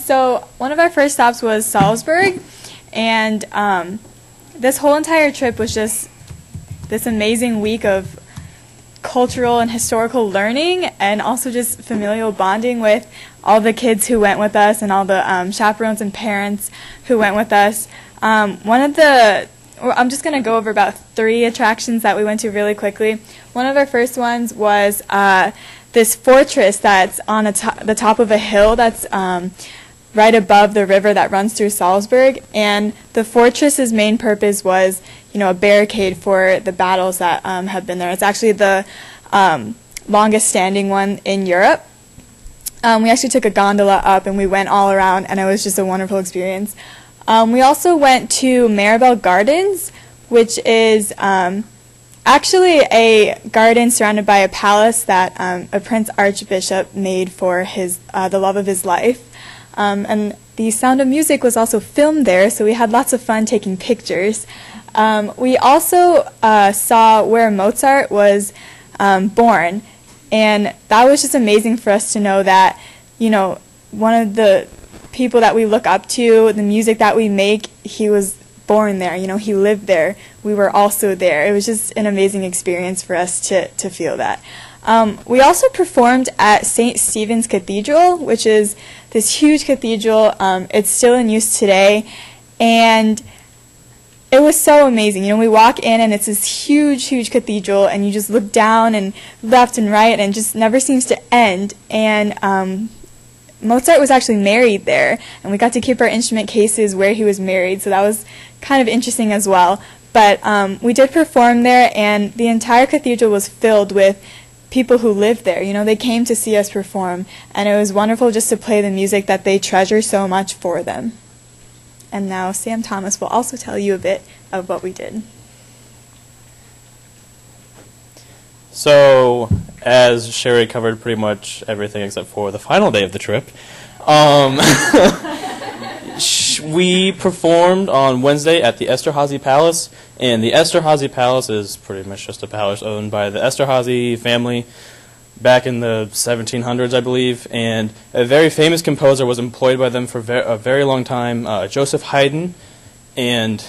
So one of our first stops was Salzburg, and this whole entire trip was just this amazing week of cultural and historical learning, and also just familial bonding with all the kids who went with us and all the chaperones and parents who went with us. I'm just going to go over about 3 attractions that we went to really quickly. One of our first ones was this fortress that's on the top of a hill that's right above the river that runs through Salzburg, and the fortress's main purpose was, a barricade for the battles that have been there. It's actually the longest standing one in Europe. We actually took a gondola up and we went all around, and it was just a wonderful experience. We also went to Maribel Gardens, which is actually a garden surrounded by a palace that a Prince Archbishop made for the love of his life. And the Sound of Music was also filmed there, so we had lots of fun taking pictures. We also saw where Mozart was born, and that was just amazing for us to know that, one of the people that we look up to, the music that we make, he was born there, he lived there. We were also there. It was just an amazing experience for us to feel that. We also performed at St. Stephen's Cathedral, which is this huge cathedral. It's still in use today, and it was so amazing. We walk in and it's this huge, huge cathedral, and you just look down and left and right, and it just never seems to end. And Mozart was actually married there, and we got to keep our instrument cases where he was married, so that was kind of interesting as well. But we did perform there, and the entire cathedral was filled with people who lived there. They came to see us perform, and it was wonderful just to play the music that they treasure so much for them. And now Sam Thomas will also tell you a bit of what we did. So, as Sherry covered pretty much everything except for the final day of the trip, We performed on Wednesday at the Esterhazy Palace, and the Esterhazy Palace is pretty much just a palace owned by the Esterhazy family back in the 1700s, I believe, and a very famous composer was employed by them for a very long time, Joseph Haydn, and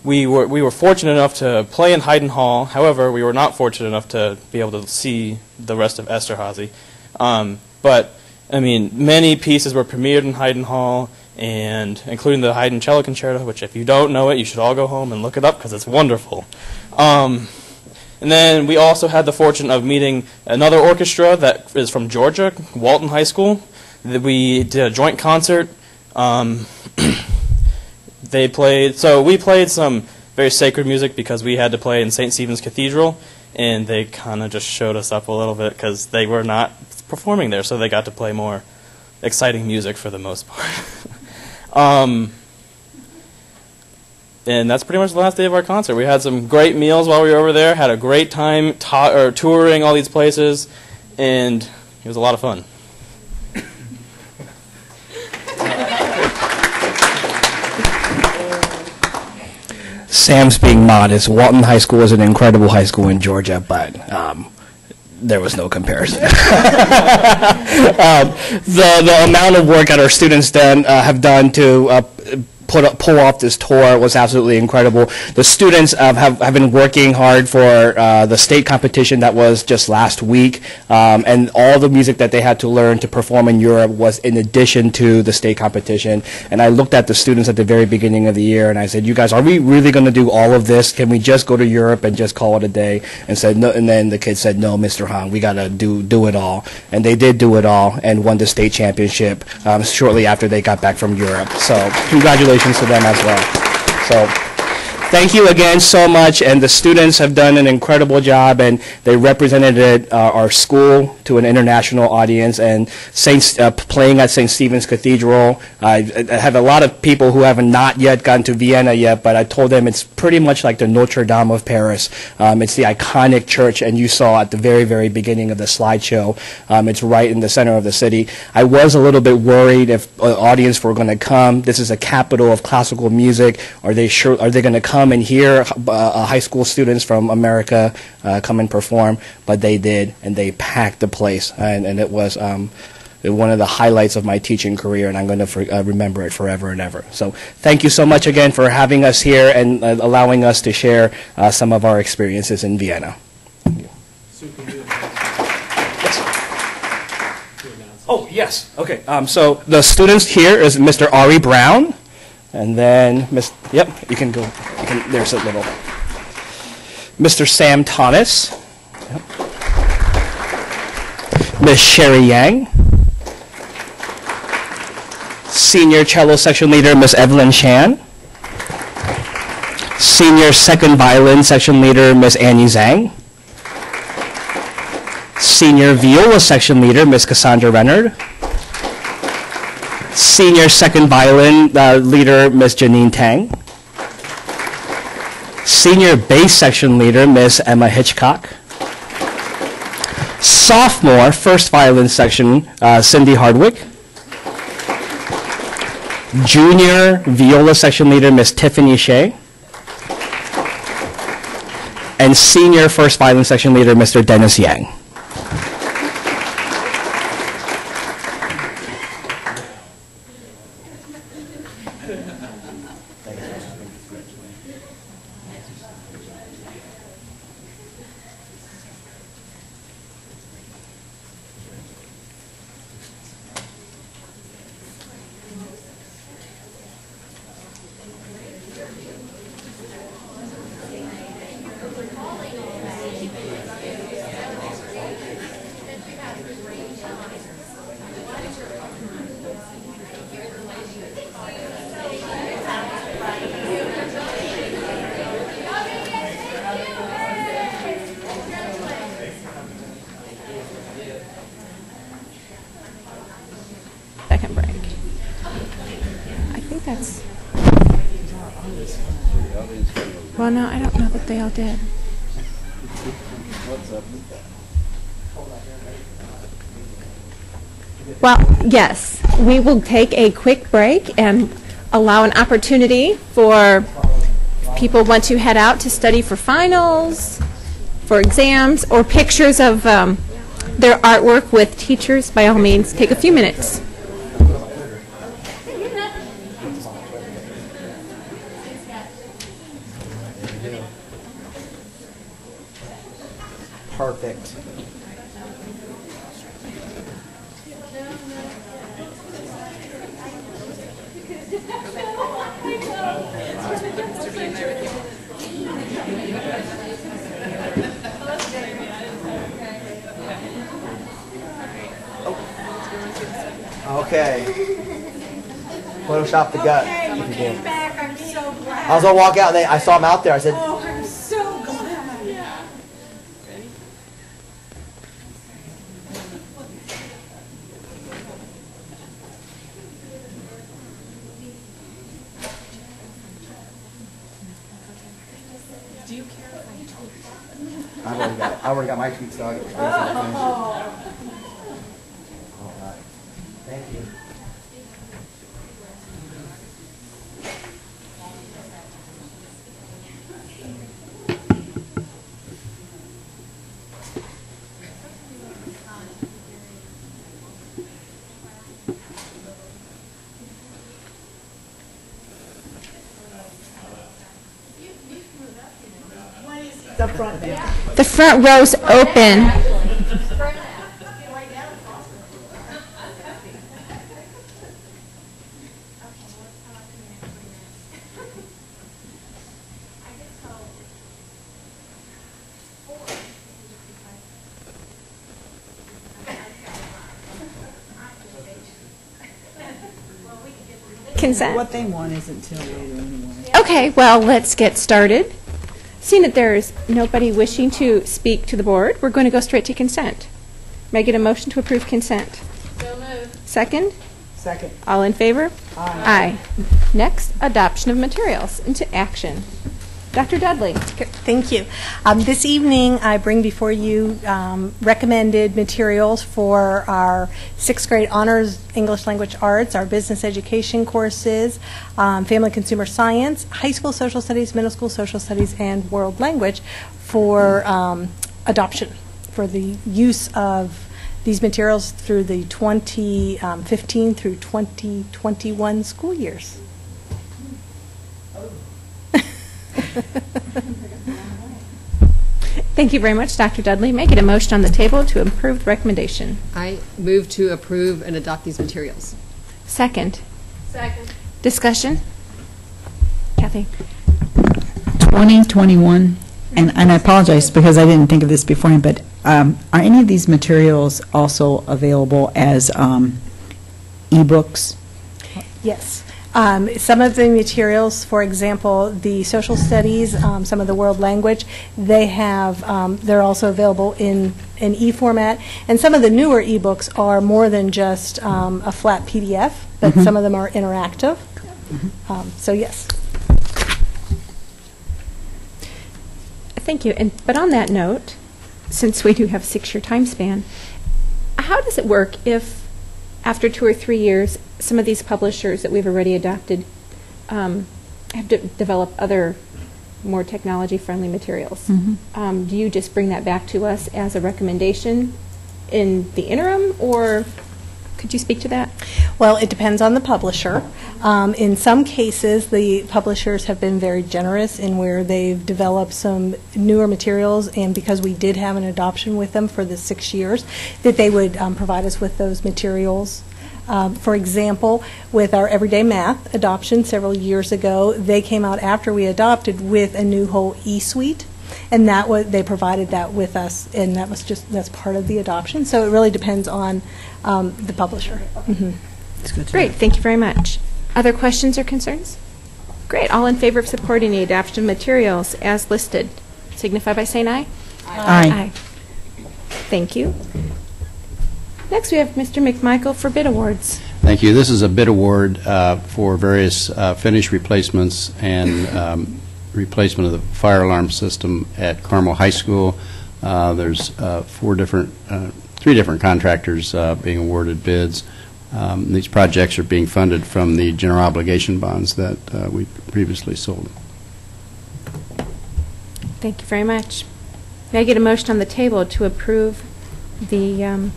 we were fortunate enough to play in Haydn Hall. However, we were not fortunate enough to be able to see the rest of Esterhazy. But I mean, many pieces were premiered in Haydn Hall, and including the Haydn Cello Concerto, which if you don't know it, you should all go home and look it up because it's wonderful. And then we also had the fortune of meeting another orchestra that is from Georgia, Walton High School. We did a joint concert. They played, so we played some very sacred music because we had to play in St. Stephen's Cathedral, and they kind of just showed us up a little bit because they were not performing there, so they got to play more exciting music for the most part. And that's pretty much the last day of our concert. We had some great meals while we were over there, had a great time touring all these places, and it was a lot of fun. Sam's being modest. Walton High School is an incredible high school in Georgia, but there was no comparison. The amount of work that our students have done to pull off this tour was absolutely incredible. The students have been working hard for the state competition that was just last week, and all the music that they had to learn to perform in Europe was in addition to the state competition. And I looked at the students at the very beginning of the year and I said, you guys, are we really going to do all of this? Can we just go to Europe and just call it a day? And said no. And then the kids said, no, Mr. Hong, we got to do it all. And they did do it all and won the state championship shortly after they got back from Europe. So congratulations to them as well. So thank you again so much, and the students have done an incredible job, and they represented our school to an international audience, and playing at St. Stephen's Cathedral. I have a lot of people who have not yet gone to Vienna yet, but I told them it's pretty much like the Notre Dame of Paris. It's the iconic church, and you saw at the very, very beginning of the slideshow, it's right in the center of the city. I was a little bit worried if an audience were going to come. This is a capital of classical music. Are they going to come and hear high school students from America come and perform? But they did, and they packed the place, and it was one of the highlights of my teaching career, and I'm going to remember it forever and ever. So thank you so much again for having us here and allowing us to share some of our experiences in Vienna. Thank you. Oh, yes. Okay. So the students here is Mr. Ari Brown. And then, yep, you can go. There's a little. Mr. Sam Thomas. Yep. Miss Sherry Yang. Senior cello section leader, Miss Evelyn Chan. Senior second violin section leader, Miss Annie Zhang. Senior viola section leader, Miss Cassandra Renard. Senior second violin leader, Miss Janine Tang. Senior bass section leader, Miss Emma Hitchcock. Sophomore first violin section, Cindy Hardwick. Junior viola section leader, Miss Tiffany Shea. And senior first violin section leader, Mr. Dennis Yang. Second break. I think that's... Well, no, I don't know that they all did. Well, yes, we will take a quick break, and allow an opportunity for people who want to head out to study for finals, for exams, or pictures of their artwork with teachers. By all means, take a few minutes. Perfect. Okay. Photoshop the gut. Okay, you came back. I'm so glad. I was gonna walk out. I saw him out there. I said, Oh, I'm so glad. "Do you care if I tweet?" I already got my tweet started. All right. Thank you. The front there. The front row's open. Consent. What they want isn't till later anyway. Okay, well, let's get started. Seeing that there is nobody wishing to speak to the board, we're going to go straight to consent. May I get a motion to approve consent? So moved. Second? Second. All in favor? Aye. Next, adoption of materials into action. Dr. Dudley. Thank you. This evening, I bring before you recommended materials for our 6th grade honors English language arts, our business education courses, family consumer science, high school social studies, middle school social studies, and world language for adoption, for the use of these materials through the 2015 through 2021 school years. Thank you very much, Dr. Dudley. Make it a motion on the table to approve the recommendation. I move to approve and adopt these materials. Second. Second. Discussion? Kathy. 2021, and I apologize because I didn't think of this beforehand, but are any of these materials also available as e-books? Yes. Some of the materials, for example, the social studies, some of the world language, they're also available in e-format. And some of the newer e-books are more than just a flat PDF, but some of them are interactive. So yes. Thank you. But on that note, since we do have a 6-year time span, how does it work if, after 2 or 3 years, some of these publishers that we've already adopted have to develop other more technology-friendly materials? Do you just bring that back to us as a recommendation in the interim, or could you speak to that? Well, it depends on the publisher. In some cases, the publishers have been very generous in where they've developed some newer materials, and because we did have an adoption with them for the 6 years, that they would provide us with those materials. For example, with our everyday math adoption several years ago, they came out after we adopted with a new whole e-suite, and they provided that with us, and that's part of the adoption. So it really depends on the publisher. Great, thank you very much. Other questions or concerns? Great, all in favor of supporting the adoption materials as listed, signify by saying aye. Aye. Thank you. Next, we have Mr. McMichael for bid awards. Thank you. This is a bid award for various finish replacements and replacement of the fire alarm system at Carmel High School. There's three different contractors being awarded bids. These projects are being funded from the general obligation bonds that we previously sold. Thank you very much. May I get a motion on the table to approve the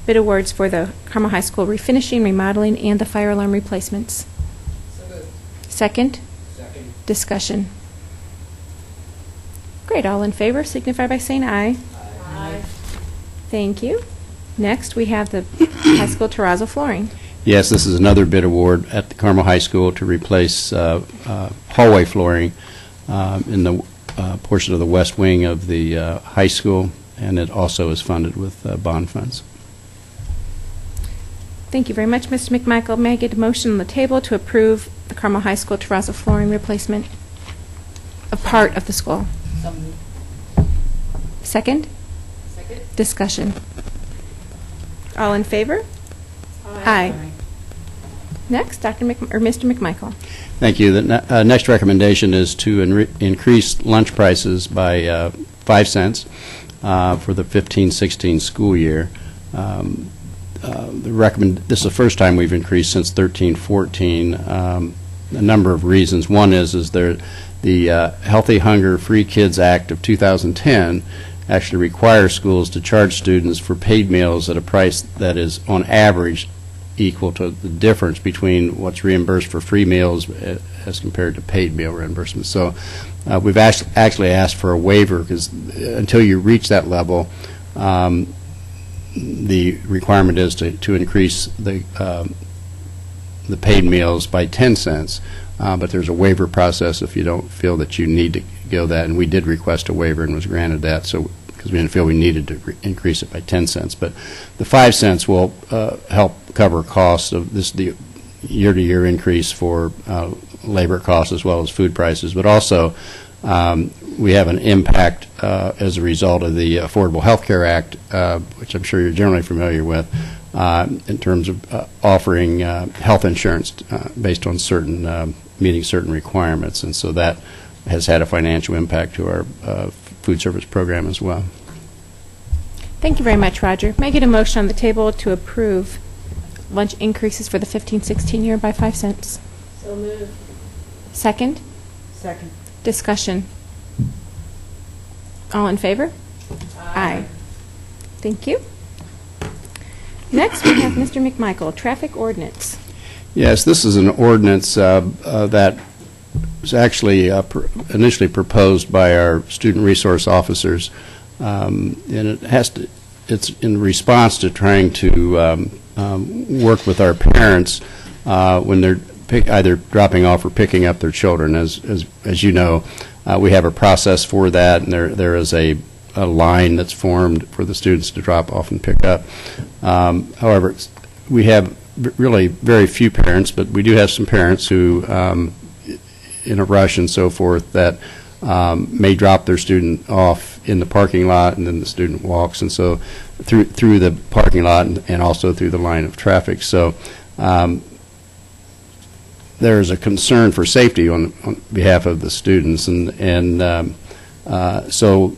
bid awards for the Carmel High School refinishing, remodeling, and the fire alarm replacements? Second? Second. Discussion. Great. All in favor signify by saying aye. Aye. Thank you. Next, we have the high school terrazzo flooring. Yes, this is another bid award at the Carmel High School to replace hallway flooring in the portion of the west wing of the high school, and it also is funded with bond funds. Thank you very much, Mr. McMichael. May I get a motion on the table to approve the Carmel High School terrazzo flooring replacement of part of the school? Second? Second. Discussion. All in favor? Aye. Next, Dr. Mr. McMichael. Thank you. The next recommendation is to increase lunch prices by 5 cents for the 15-16 school year. This is the first time we've increased since 13-14. A number of reasons. One is the Healthy Hunger Free Kids Act of 2010 actually requires schools to charge students for paid meals at a price that is on average equal to the difference between what's reimbursed for free meals as compared to paid meal reimbursement. So we've actually asked for a waiver because until you reach that level, the requirement is to increase the paid meals by 10 cents, but there's a waiver process if you don't feel that you need to go that, and we did request a waiver and was granted that, so because we didn't feel we needed to increase it by 10 cents. But the 5 cents will help cover costs of the year-to-year increase for labor costs as well as food prices, but also we have an impact as a result of the Affordable Health Care Act, which I'm sure you're generally familiar with, in terms of offering health insurance based on certain meeting certain requirements, and so that has had a financial impact to our food service program as well. Thank you very much, Roger. May I get a motion on the table to approve lunch increases for the 15-16 year by 5 cents? So moved. Second? Second. Discussion. All in favor? Aye. Thank you. Next, we have Mr. McMichael, traffic ordinance. Yes, this is an ordinance that was actually initially proposed by our student resource officers, and it's in response to trying to work with our parents when they're either dropping off or picking up their children. As you know, we have a process for that, and there is a line that's formed for the students to drop off and pick up. However, we have really very few parents, but we do have some parents who, in a rush and so forth, that may drop their student off in the parking lot, and then the student walks, and so through the parking lot and also through the line of traffic. So there is a concern for safety on behalf of the students, and so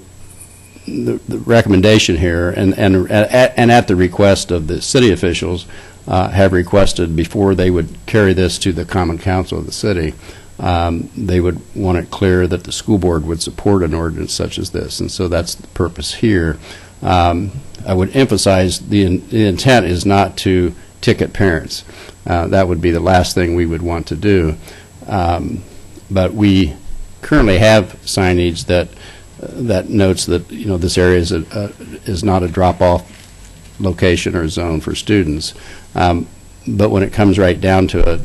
the recommendation here, and at the request of the city officials, have requested before they would carry this to the Common Council of the city, they would want it clear that the school board would support an ordinance such as this, and so that's the purpose here. I would emphasize the intent is not to ticket parents. That would be the last thing we would want to do. But we currently have signage that notes that this area is not a drop-off location or zone for students. But when it comes right down to it,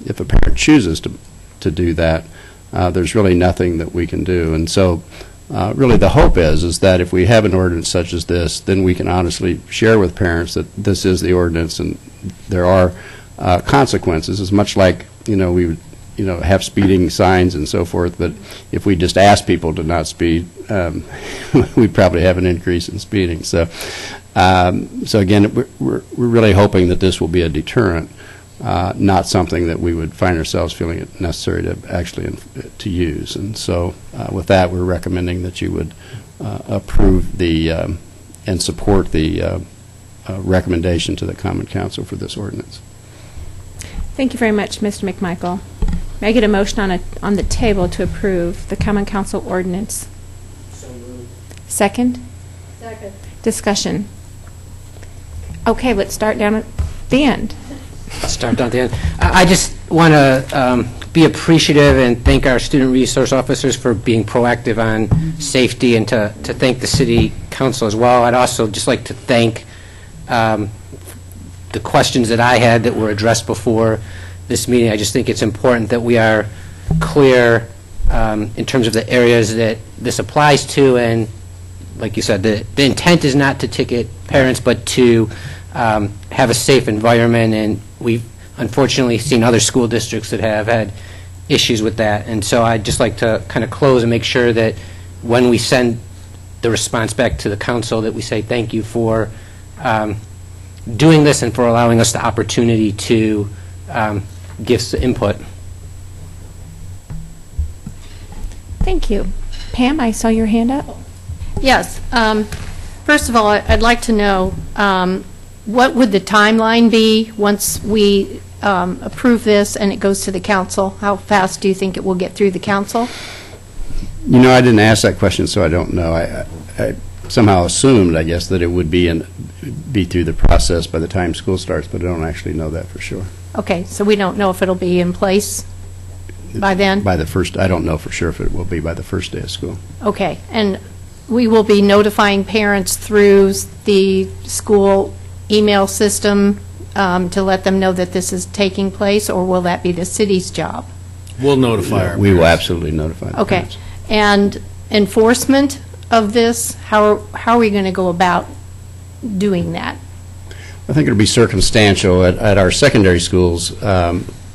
if a parent chooses to do that, there's really nothing that we can do. And so really the hope is that if we have an ordinance such as this, then we can honestly share with parents that this is the ordinance and there are consequences. It's much like we would have speeding signs and so forth, but if we just ask people to not speed, we'd probably have an increase in speeding. So again, we're really hoping that this will be a deterrent, not something that we would find ourselves feeling it necessary to actually to use. And so with that, we're recommending that you would approve and support the recommendation to the Common Council for this ordinance. Thank you very much, Mr. McMichael. May I get a motion on the table to approve the Common Council ordinance? So moved. Second? Second. Discussion. Okay, let's start down at the end. Start down at the end. I just want to be appreciative and thank our student resource officers for being proactive on safety, and to thank the City Council as well. I'd also just like to thank the questions that I had that were addressed before this meeting. I just think it's important that we are clear in terms of the areas that this applies to, and like you said, the intent is not to ticket parents, but to have a safe environment, and we've unfortunately seen other school districts that have had issues with that. And so I'd just like to kind of close and make sure that when we send the response back to the council, that we say thank you for doing this and for allowing us the opportunity to give input. Thank you. Pam, I saw your hand up. Yes. First of all, I'd like to know what would the timeline be once we approve this and it goes to the council? How fast do you think it will get through the council? You know, I didn't ask that question, so I don't know. I somehow assumed, I guess, that it would be through the process by the time school starts, but I don't actually know that for sure. Okay, so we don't know if it'll be in place by then? By the first, I don't know for sure if it will be by the first day of school. Okay, and we will be notifying parents through the school email system to let them know that this is taking place, or will that be the city's job? We'll notify our We will absolutely notify the Okay, parents. and enforcement of this, how are we going to go about doing that? I think it'll be circumstantial. At our secondary schools,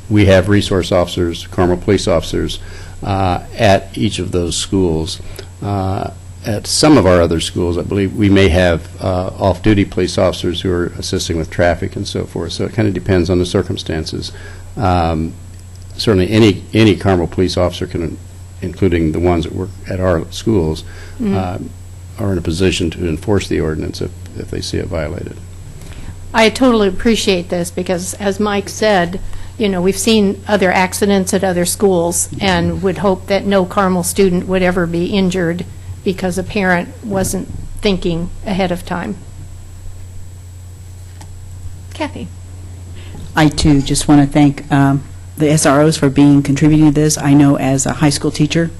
we have resource officers, Carmel police officers, at each of those schools. At some of our other schools, I believe we may have off-duty police officers who are assisting with traffic and so forth, so it kind of depends on the circumstances. Certainly any Carmel police officer can, including the ones that work at our schools, are in a position to enforce the ordinance if they see it violated. I totally appreciate this because, as Mike said, you know, we've seen other accidents at other schools and would hope that no Carmel student would ever be injured because a parent wasn't thinking ahead of time. Kathy. I, too, just want to thank the SROs for contributing to this. I know as a high school teacher,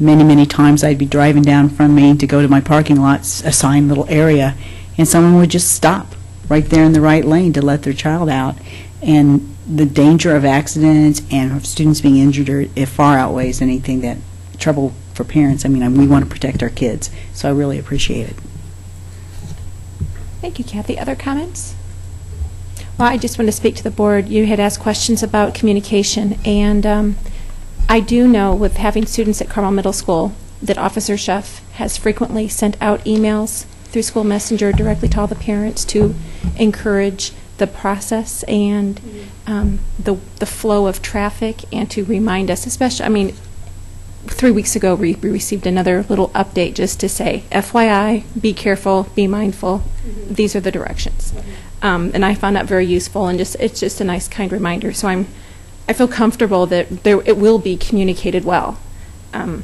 many times I'd be driving down from Maine to go to my parking lot, assigned little area, and someone would just stop right there in the right lane to let their child out. And the danger of accidents and of students being injured, it far outweighs anything that trouble for parents. I mean, we want to protect our kids, so I really appreciate it. Thank you, Kathy. Other comments? Well, I just want to speak to the board. You had asked questions about communication, and I do know, with having students at Carmel Middle School, that Officer Sheff has frequently sent out emails through School Messenger directly to all the parents to encourage the process and the flow of traffic, and to remind us, especially, I mean, 3 weeks ago we received another little update just to say, FYI, be careful, be mindful, these are the directions. And I found that very useful, and it's just a nice, kind reminder. So I feel comfortable that it will be communicated well, and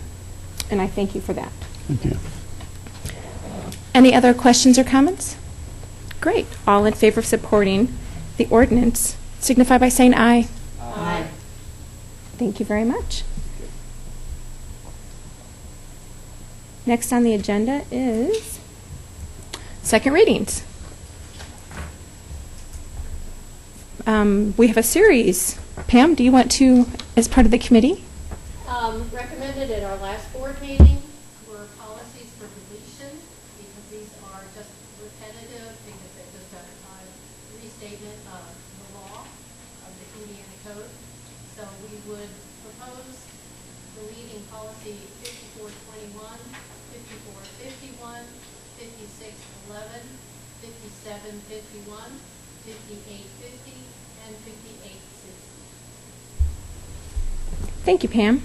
I thank you for that. Thank you. Any other questions or comments? Great. All in favor of supporting the ordinance signify by saying aye. Aye. Thank you very much. Next on the agenda is second readings. We have a series. Pam, do you want to, as part of the committee? Recommended at our last board meeting were policies for deletion, because these are just repetitive, because they're just a restatement of the law of the Indiana Code. So we would propose deleting policy 5421, 5451, 5611, 5751, 5850, and 5860. Thank you, Pam.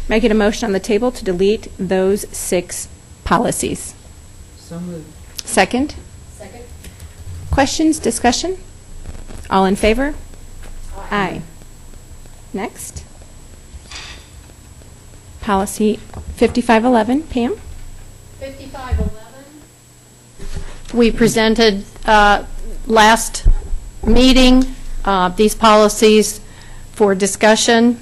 May I get a motion on the table to delete those 6 policies? So moved. Second? Second. Questions, discussion? All in favor? Aye. Next. Policy 5511, Pam? 5511, we presented last meeting these policies for discussion.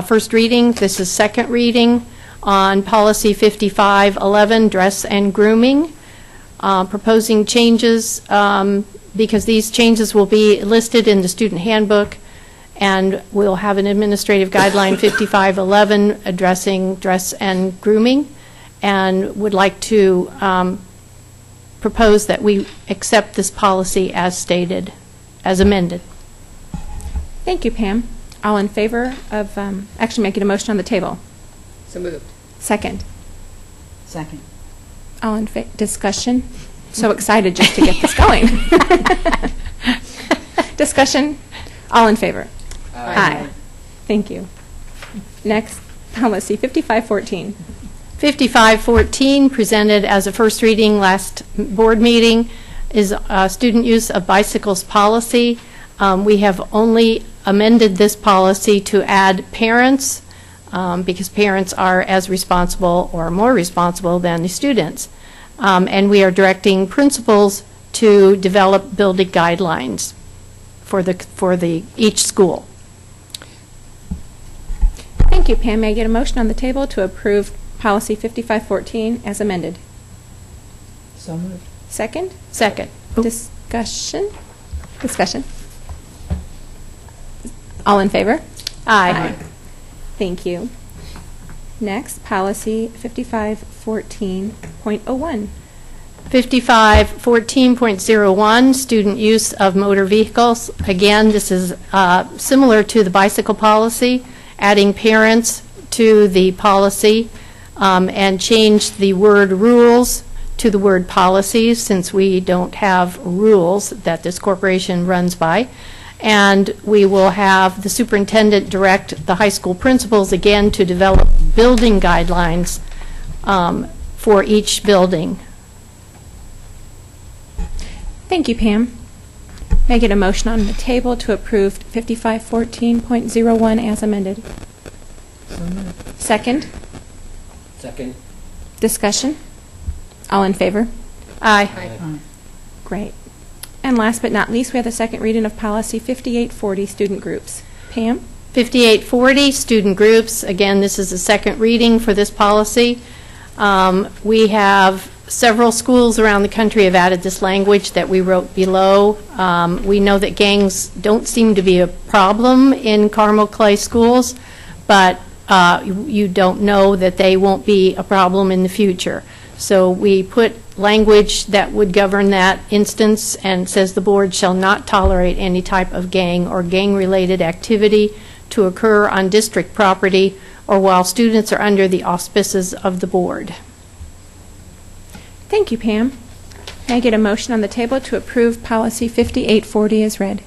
First reading, this is second reading on policy 5511, dress and grooming. Proposing changes because these changes will be listed in the student handbook, and we'll have an administrative guideline 5511 addressing dress and grooming, and would like to propose that we accept this policy as stated, as amended. Thank you, Pam. All in favor of actually making a motion on the table? So moved. Second. Second. All in favor? Discussion? So excited just to get this going. Discussion? All in favor? Aye. Thank you. Next, policy 5514. 5514, presented as a first reading last board meeting, is student use of bicycles policy. We have only amended this policy to add parents because parents are as responsible or more responsible than the students. And we are directing principals to develop building guidelines for each school. Thank you, Pam. May I get a motion on the table to approve policy 5514 as amended? So moved. Second? Second. Discussion? Discussion. All in favor? Aye. Thank you. Next, policy 5514.01. 5514.01, student use of motor vehicles. Again, this is similar to the bicycle policy, adding parents to the policy and change the word rules to the word policies, since we don't have rules that this corporation runs by. And we will have the superintendent direct the high school principals again to develop building guidelines for each building. Thank you, Pam. May I get a motion on the table to approve 5514.01 as amended? So moved. Second? Second. Discussion? All in favor? Aye. Aye. Great. And last but not least, we have the second reading of policy 5840, student groups. Pam? 5840, student groups. Again, this is the second reading for this policy. We have several schools around the country have added this language that we wrote below. We know that gangs don't seem to be a problem in Carmel Clay schools, but you don't know that they won't be a problem in the future. So we put language that would govern that instance, and says the board shall not tolerate any type of gang or gang-related activity to occur on district property or while students are under the auspices of the board. Thank you, Pam. May I get a motion on the table to approve policy 5840 as read?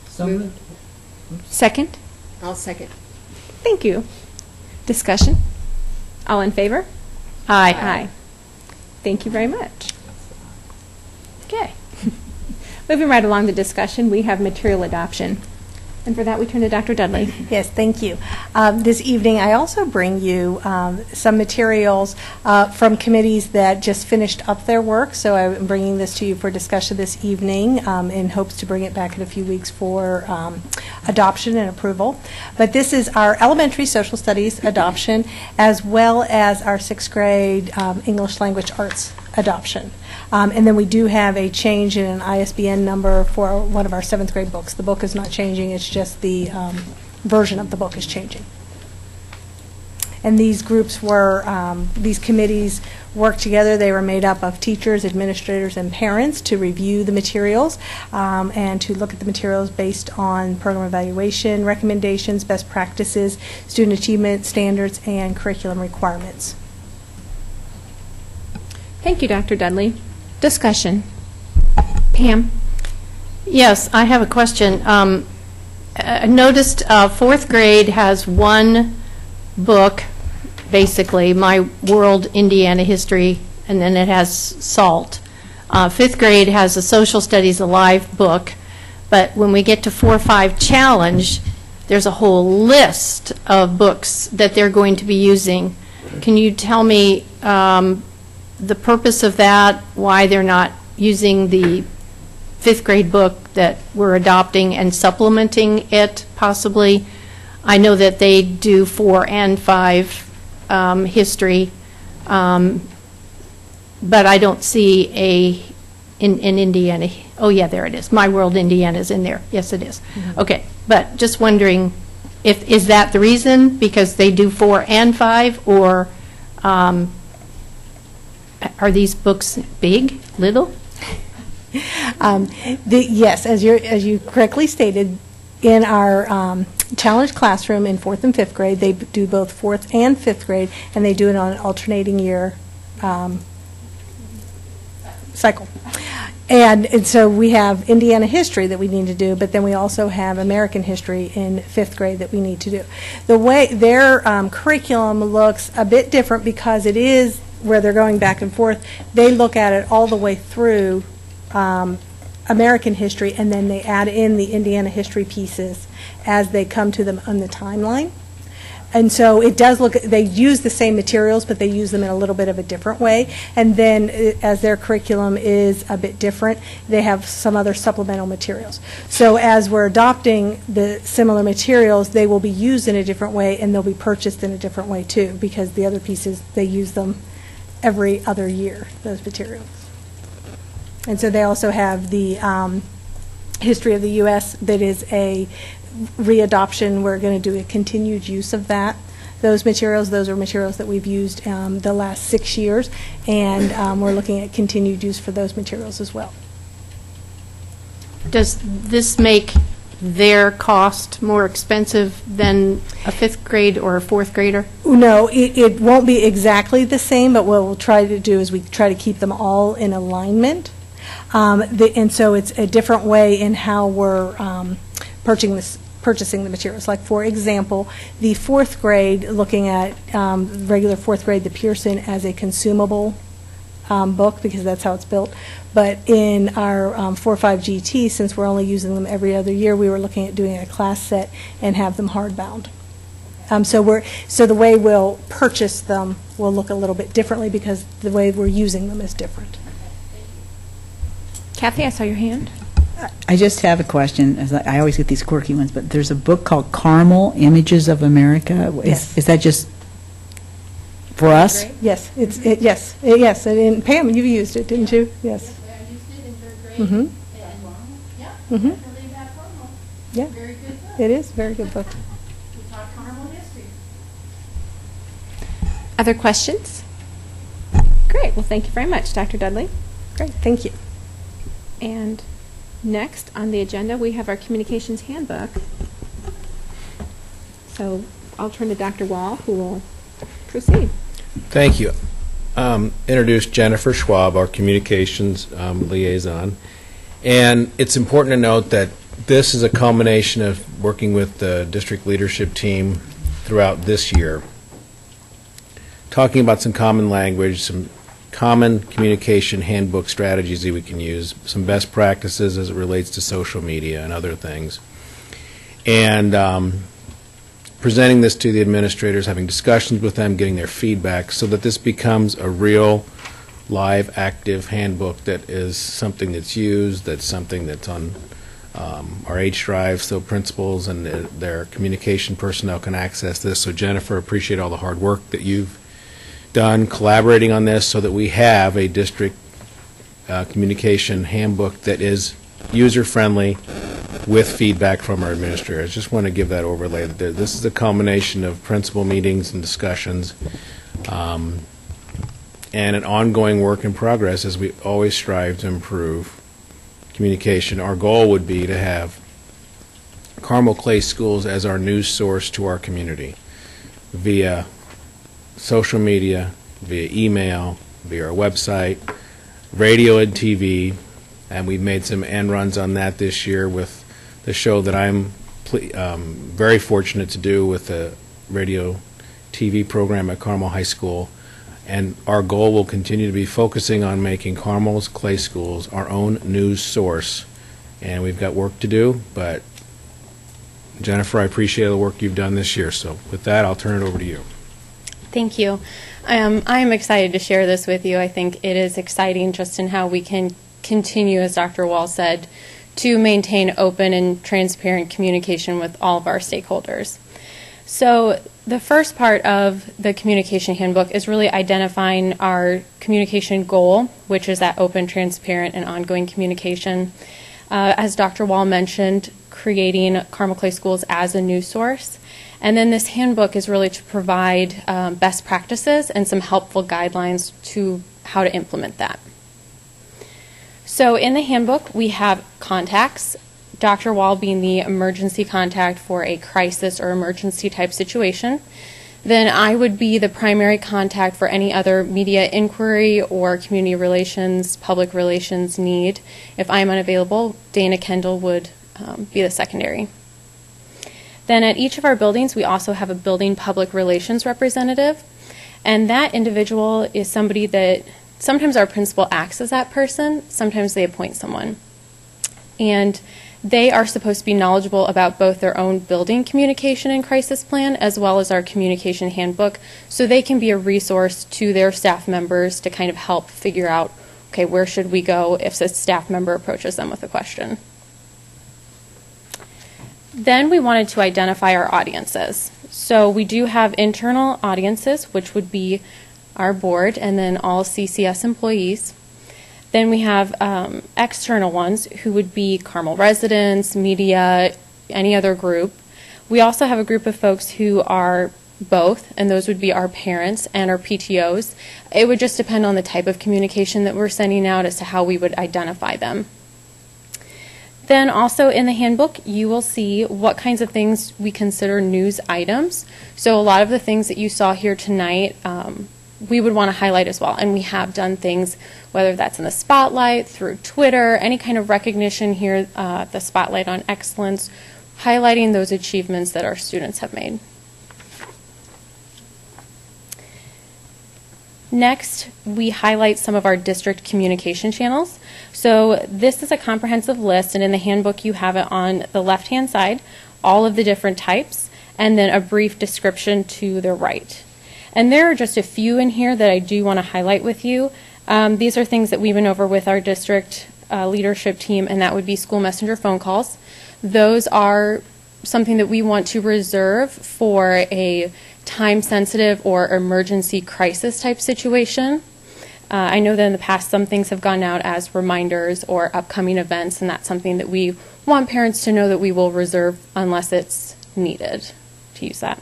So moved. Second? I'll second. Thank you. Discussion? All in favor? Aye. Aye. Thank you very much. Okay. Moving right along the discussion, we have material adoption. And for that, we turn to Dr. Dudley. Yes, thank you. This evening, I also bring you some materials from committees that just finished up their work. So I'm bringing this to you for discussion this evening in hopes to bring it back in a few weeks for adoption and approval. But this is our elementary social studies adoption, as well as our 6th grade English language arts adoption. And then we do have a change in an ISBN number for one of our 7th grade books. The book is not changing, it's just the version of the book is changing. And these groups were, these committees worked together. They were made up of teachers, administrators, and parents to review the materials and to look at the materials based on program evaluation, recommendations, best practices, student achievement standards, and curriculum requirements. Thank you, Dr. Dudley. Discussion. Pam? Yes, I have a question. I noticed 4th grade has one book, basically, My World Indiana History, and then it has SALT. Fifth grade has a social studies alive book, but when we get to 4-5 challenge, there's a whole list of books that they're going to be using. Can you tell me the purpose of that, why they're not using the fifth grade book that we're adopting and supplementing it possibly? I know that they do 4 and 5 history, but I don't see in Indiana. Oh yeah, there it is. My World Indiana is in there. Yes, it is. Okay, but just wondering if is that the reason, because they do 4 and 5, or are these books big, little? Yes, as you correctly stated, in our challenge classroom in 4th and 5th grade, they do both 4th and 5th grade, and they do it on an alternating year cycle. And so we have Indiana history that we need to do, but then we also have American history in 5th grade that we need to do. The way their curriculum looks a bit different because it is where they're going back and forth. They look at it all the way through American history, and then they add in the Indiana history pieces as they come to them on the timeline. And so it does look, they use the same materials, but they use them in a little bit of a different way. And then as their curriculum is a bit different, they have some other supplemental materials. So as we're adopting the similar materials, they will be used in a different way, and they'll be purchased in a different way too, because the other pieces, they use them every other year, those materials. And so they also have the history of the U.S. that is a readoption. We're going to do a continued use of that. Those materials, those are materials that we've used the last 6 years, and we're looking at continued use for those materials as well. Does this make their cost more expensive than a 5th grade or a 4th grader? No, it won't be exactly the same, but what we'll try to do is we try to keep them all in alignment. And so it's a different way in how we're purchasing the materials. Like, for example, the 4th grade, looking at regular 4th grade, the Pearson as a consumable book, because that's how it's built. But in our 4-5 GT, since we're only using them every other year, we were looking at doing a class set and have them hardbound. So the way we'll purchase them will look a little bit differently because the way we're using them is different. Kathy, I saw your hand. I just have a question. As I always get these quirky ones, but there's a book called Carmel, Images of America. Is that just for us? Yes, yes. And Pam, you used it, didn't you? Yes. I used it in 3rd grade. Mm-hmm. Yeah. Mm-hmm. I believe that Carmel. Yeah. Very good book. It is a very good book. We taught Carmel history. Other questions? Great. Well, thank you very much, Dr. Dudley. Great. Thank you. And next on the agenda, we have our communications handbook. So I'll turn to Dr. Wall, who will proceed. Thank you. Introduce Jennifer Schwab, our communications liaison. And it's important to note that this is a culmination of working with the district leadership team throughout this year, talking about some common language, some common communication handbook strategies that we can use, some best practices as it relates to social media and other things. And presenting this to the administrators, having discussions with them, getting their feedback so that this becomes a real, live, active handbook that is something that's used, that's something that's on our H drive, so principals and their communication personnel can access this. So Jennifer, appreciate all the hard work that you've done collaborating on this so that we have a district communication handbook that is user-friendly with feedback from our administrators. Just want to give that overlay. This is a culmination of principal meetings and discussions and an ongoing work in progress as we always strive to improve communication. Our goal would be to have Carmel Clay Schools as our news source to our community via social media, via email, via our website, radio and TV, and we've made some end runs on that this year with the show that I'm very fortunate to do with the radio TV program at Carmel High School, And our goal will continue to be focusing on making Carmel's Clay Schools our own news source. And we've got work to do, but Jennifer, I appreciate the work you've done this year. So with that, I'll turn it over to you. Thank you. I am excited to share this with you. I think it is exciting just in how we can continue, as Dr. Wall said, to maintain open and transparent communication with all of our stakeholders. So the first part of the communication handbook is really identifying our communication goal, which is that open, transparent, and ongoing communication. As Dr. Wall mentioned, creating Carmel Clay Schools as a news source. And then this handbook is really to provide best practices and some helpful guidelines to how to implement that. So in the handbook, we have contacts, Dr. Wall being the emergency contact for a crisis or emergency type situation. Then I would be the primary contact for any other media inquiry or community relations, public relations need. If I'm unavailable, Dana Kendall would be the secondary. Then at each of our buildings, we also have a building public relations representative. And that individual is somebody that sometimes our principal acts as that person, sometimes they appoint someone. And they are supposed to be knowledgeable about both their own building communication and crisis plan as well as our communication handbook, so they can be a resource to their staff members to kind of help figure out, okay, where should we go if a staff member approaches them with a question. Then we wanted to identify our audiences. So we do have internal audiences, which would be our board and then all CCS employees. Then we have external ones who would be Carmel residents, media, any other group. We also have a group of folks who are both, and those would be our parents and our PTOs. It would just depend on the type of communication that we're sending out as to how we would identify them. Then also in the handbook, you will see what kinds of things we consider news items. So a lot of the things that you saw here tonight, we would want to highlight as well. And we have done things, whether that's in the spotlight, through Twitter, any kind of recognition here, the Spotlight on Excellence, highlighting those achievements that our students have made. Next, we highlight some of our district communication channels. So this is a comprehensive list, and in the handbook you have it on the left-hand side, all of the different types, and then a brief description to the right. And there are just a few in here that I do want to highlight with you. These are things that we went over with our district leadership team, and that would be school messenger phone calls. Those are something that we want to reserve for a time-sensitive or emergency crisis type situation. I know that in the past some things have gone out as reminders or upcoming events, and that's something that we want parents to know that we will reserve unless it's needed to use that.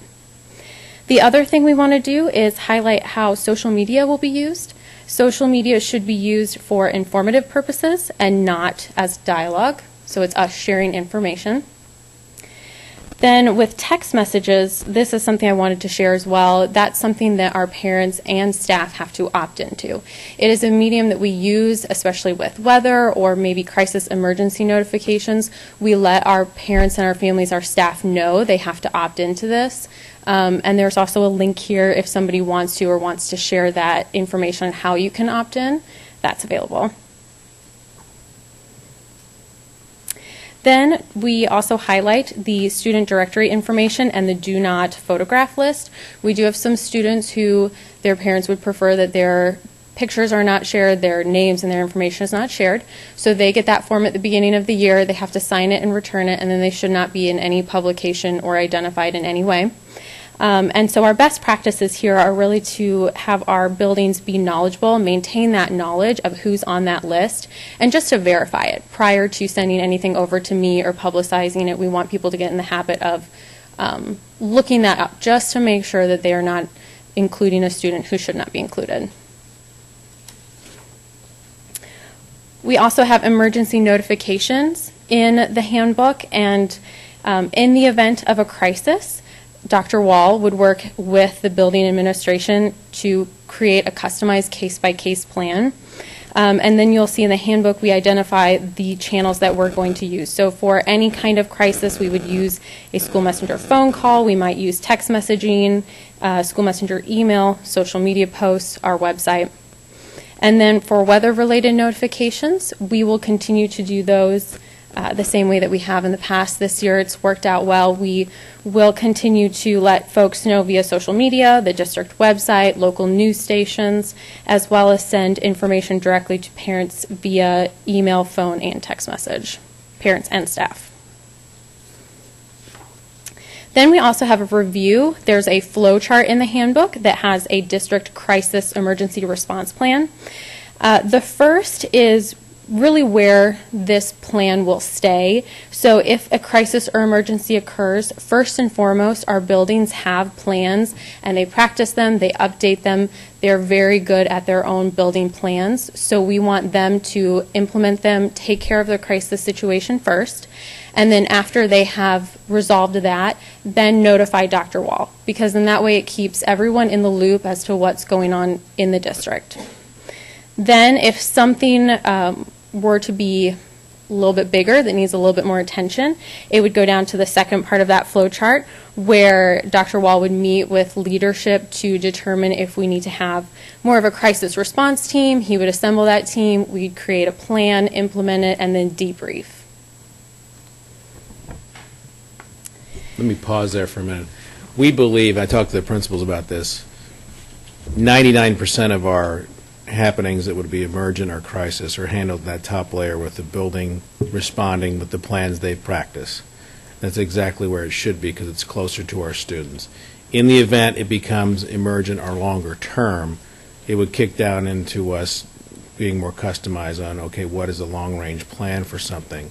The other thing we want to do is highlight how social media will be used. Social media should be used for informative purposes and not as dialogue, so it's us sharing information. Then with text messages, this is something I wanted to share as well. That's something that our parents and staff have to opt into. It is a medium that we use, especially with weather or maybe crisis emergency notifications. We let our parents and our families, our staff know they have to opt into this. And there's also a link here if somebody wants to or wants to share that information on how you can opt in. That's available. Then we also highlight the student directory information and the do not photograph list. We do have some students who their parents would prefer that their pictures are not shared, their names and their information is not shared. So they get that form at the beginning of the year. They have to sign it and return it, and then they should not be in any publication or identified in any way. And so our best practices here are really to have our buildings be knowledgeable, maintain that knowledge of who's on that list, and just to verify it prior to sending anything over to me or publicizing it. We want people to get in the habit of looking that up just to make sure that they are not including a student who should not be included. We also have emergency notifications in the handbook, and in the event of a crisis, Dr. Wall would work with the building administration to create a customized case-by-case plan. And then you'll see in the handbook we identify the channels that we're going to use. So for any kind of crisis, we would use a school messenger phone call, we might use text messaging, school messenger email, social media posts, our website. And then for weather-related notifications, we will continue to do those the same way that we have in the past. This year it's worked out well. We will continue to let folks know via social media, the district website, local news stations, as well as send information directly to parents via email, phone, and text message, parents and staff. Then we also have a review. There's a flow chart in the handbook that has a district crisis emergency response plan. The first is really where this plan will stay. So if a crisis or emergency occurs, first and foremost, our buildings have plans and they practice them, they update them. They're very good at their own building plans. So we want them to implement them, take care of their crisis situation first. And then after they have resolved that, then notify Dr. Wall, because in that way it keeps everyone in the loop as to what's going on in the district. Then if something were to be a little bit bigger, that needs a little bit more attention, it would go down to the second part of that flow chart where Dr. Wall would meet with leadership to determine if we need to have more of a crisis response team. He would assemble that team, we'd create a plan, implement it, and then debrief. Let me pause there for a minute. We believe, I talked to the principals about this, 99% of our happenings that would be emergent or crisis are handled in that top layer with the building responding with the plans they practice. That's exactly where it should be because it's closer to our students. In the event it becomes emergent or longer term, it would kick down into us being more customized on, okay, what is a long-range plan for something?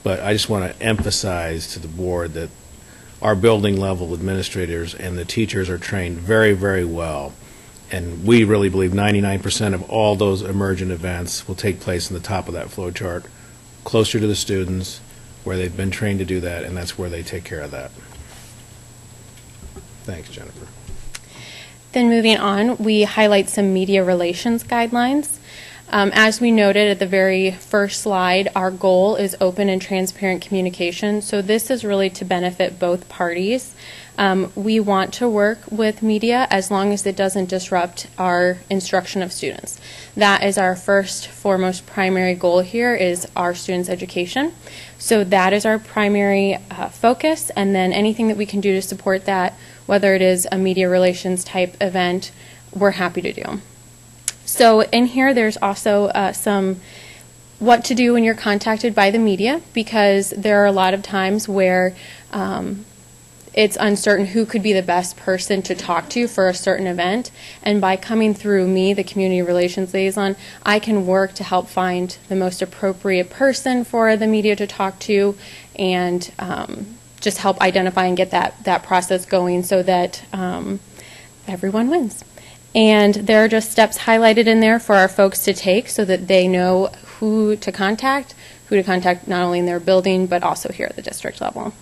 But I just want to emphasize to the board that our building level administrators and the teachers are trained very, very well. And we really believe 99% of all those emergent events will take place in the top of that flow chart, closer to the students, where they've been trained to do that, and that's where they take care of that. Thanks, Jennifer. Then moving on, we highlight some media relations guidelines. As we noted at the very first slide, our goal is open and transparent communication. So this is really to benefit both parties. We want to work with media as long as it doesn't disrupt our instruction of students. That is our first, foremost primary goal here is our students' education. So that is our primary focus, and then anything that we can do to support that, whether it is a media relations type event, we're happy to do. So in here there's also some what to do when you're contacted by the media, because there are a lot of times where it's uncertain who could be the best person to talk to for a certain event, and by coming through me, the community relations liaison, I can work to help find the most appropriate person for the media to talk to and just help identify and get that process going so that everyone wins. And there are just steps highlighted in there for our folks to take so that they know who to contact not only in their building but also here at the district level.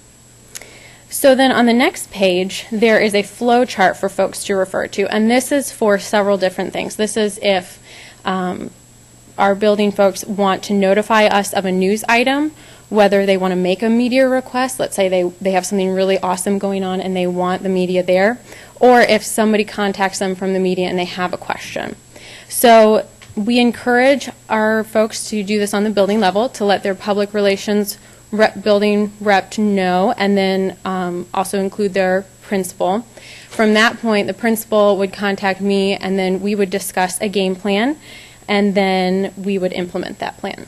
So then on the next page, there is a flow chart for folks to refer to, and this is for several different things. This is if our building folks want to notify us of a news item, whether they want to make a media request, let's say they have something really awesome going on and they want the media there, or if somebody contacts them from the media and they have a question. So we encourage our folks to do this on the building level to let their public relations building rep know, and then also include their principal. From that point, the principal would contact me, and then we would discuss a game plan, and then we would implement that plan.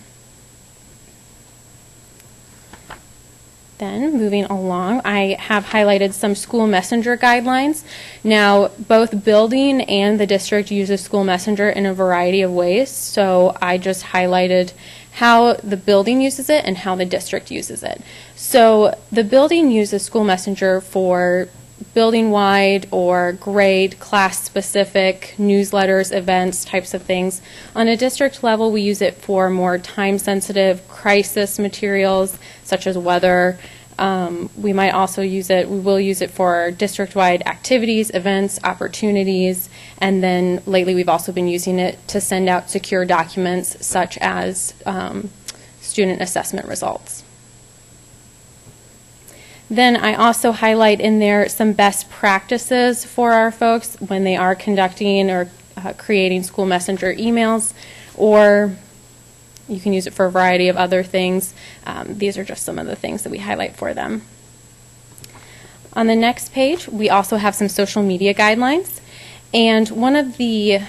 Then, moving along, I have highlighted some school messenger guidelines. Now, both building and the district uses school messenger in a variety of ways, so I just highlighted how the building uses it and how the district uses it. So the building uses school messenger for building-wide or grade, class-specific newsletters, events, types of things. On a district level, we use it for more time-sensitive crisis materials, such as weather, We might also use it, we will use it for district-wide activities, events, opportunities, and then lately we've also been using it to send out secure documents such as student assessment results. Then I also highlight in there some best practices for our folks when they are conducting or creating school messenger emails, or you can use it for a variety of other things. These are just some of the things that we highlight for them. On the next page, we also have some social media guidelines. And one of the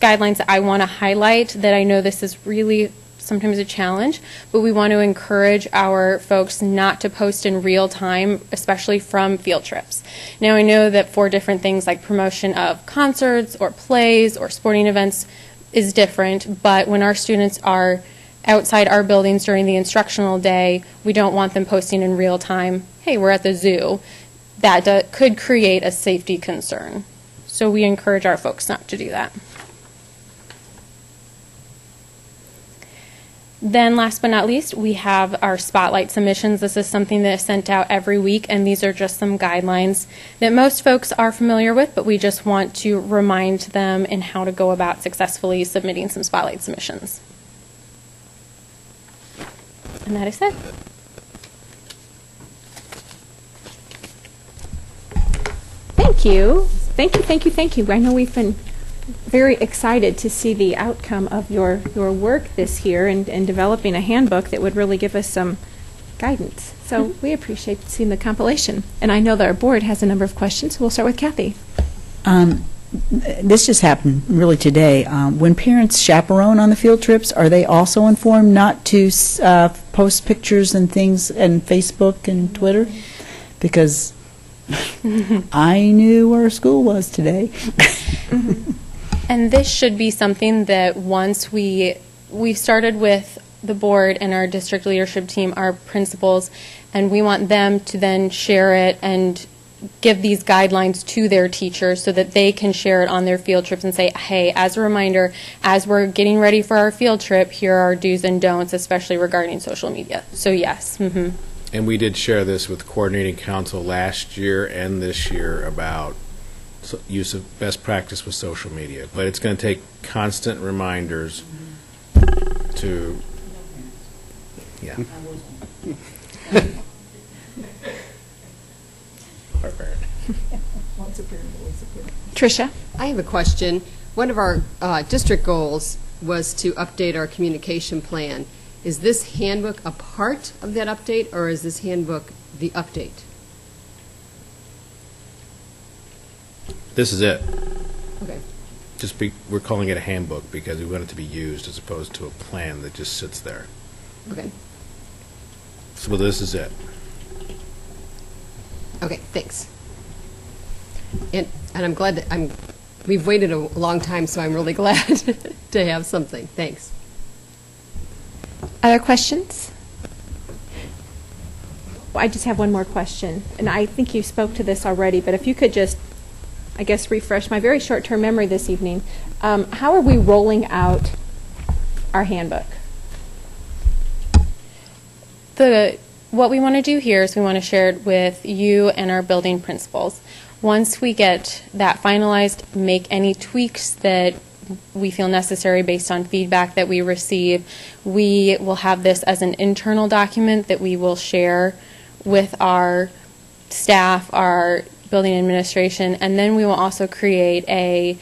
guidelines that I want to highlight, that I know this is really sometimes a challenge, but we want to encourage our folks not to post in real time, especially from field trips. Now I know that for different things like promotion of concerts or plays or sporting events is different, but when our students are outside our buildings during the instructional day, we don't want them posting in real time, hey, we're at the zoo. That could create a safety concern. So we encourage our folks not to do that. Then last but not least, we have our spotlight submissions. This is something that is sent out every week, and these are just some guidelines that most folks are familiar with, but we just want to remind them in how to go about successfully submitting some spotlight submissions. And that is it. Thank you. Thank you, thank you, thank you. I know we've been very excited to see the outcome of your work this year and developing a handbook that would really give us some guidance. So we appreciate seeing the compilation. And I know that our board has a number of questions. We'll start with Kathy. This just happened really today. When parents chaperone on the field trips, are they also informed not to post pictures and things on Facebook and Twitter? Because I knew where school was today. And this should be something that once we started with the board and our district leadership team, our principals, and we want them to then share it and give these guidelines to their teachers so that they can share it on their field trips and say, hey, as a reminder, as we're getting ready for our field trip, here are do's and don'ts, especially regarding social media. So yes. And we did share this with coordinating council last year and this year about use of best practice with social media. But it's going to take constant reminders to, yeah. Tricia? I have a question. One of our district goals was to update our communication plan. Is this handbook a part of that update, or is this handbook the update? This is it. Okay. We're calling it a handbook because we want it to be used as opposed to a plan that just sits there. Okay. So this is it. Okay, thanks. And I'm glad that we've waited a long time, so I'm really glad to have something. Thanks. Other questions? Well, I just have one more question, and I think you spoke to this already, but if you could just, I guess, refresh my very short-term memory this evening. How are we rolling out our handbook? What we want to do here is we want to share it with you and our building principals. Once we get that finalized, make any tweaks that we feel necessary based on feedback that we receive, we will have this as an internal document that we will share with our staff, our building administration, and then we will also create a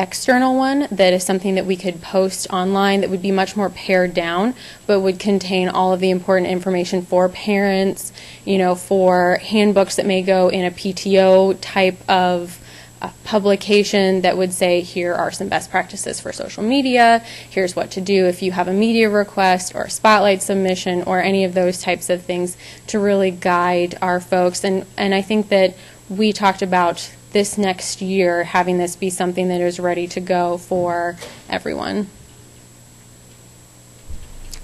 external one that is something that we could post online that would be much more pared down, but would contain all of the important information for parents, for handbooks that may go in a PTO type of publication that would say, here are some best practices for social media, here's what to do if you have a media request or a spotlight submission or any of those types of things to really guide our folks. And I think that we talked about this next year having this be something that is ready to go for everyone.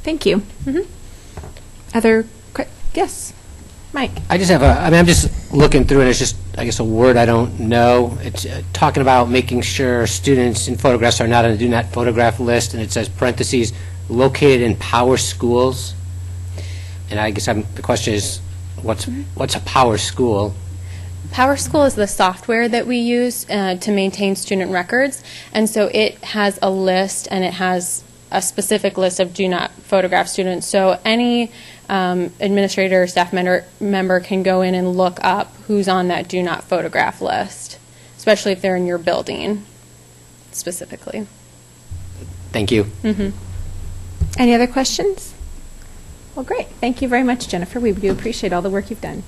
Thank you. Other yes, Mike. I just have I'm just looking through it. It's just, I guess, a word I don't know. It's talking about making sure students in photographs are not on the do not photograph list, and it says parentheses located in power schools. And I guess the question is, what's a Power School? Power School is the software that we use to maintain student records, and so it has a list, and it has a specific list of do not photograph students. So any administrator or staff member can go in and look up who's on that do not photograph list, especially if they're in your building specifically. Thank you. Any other questions? Well, great. Thank you very much, Jennifer. We do appreciate all the work you've done.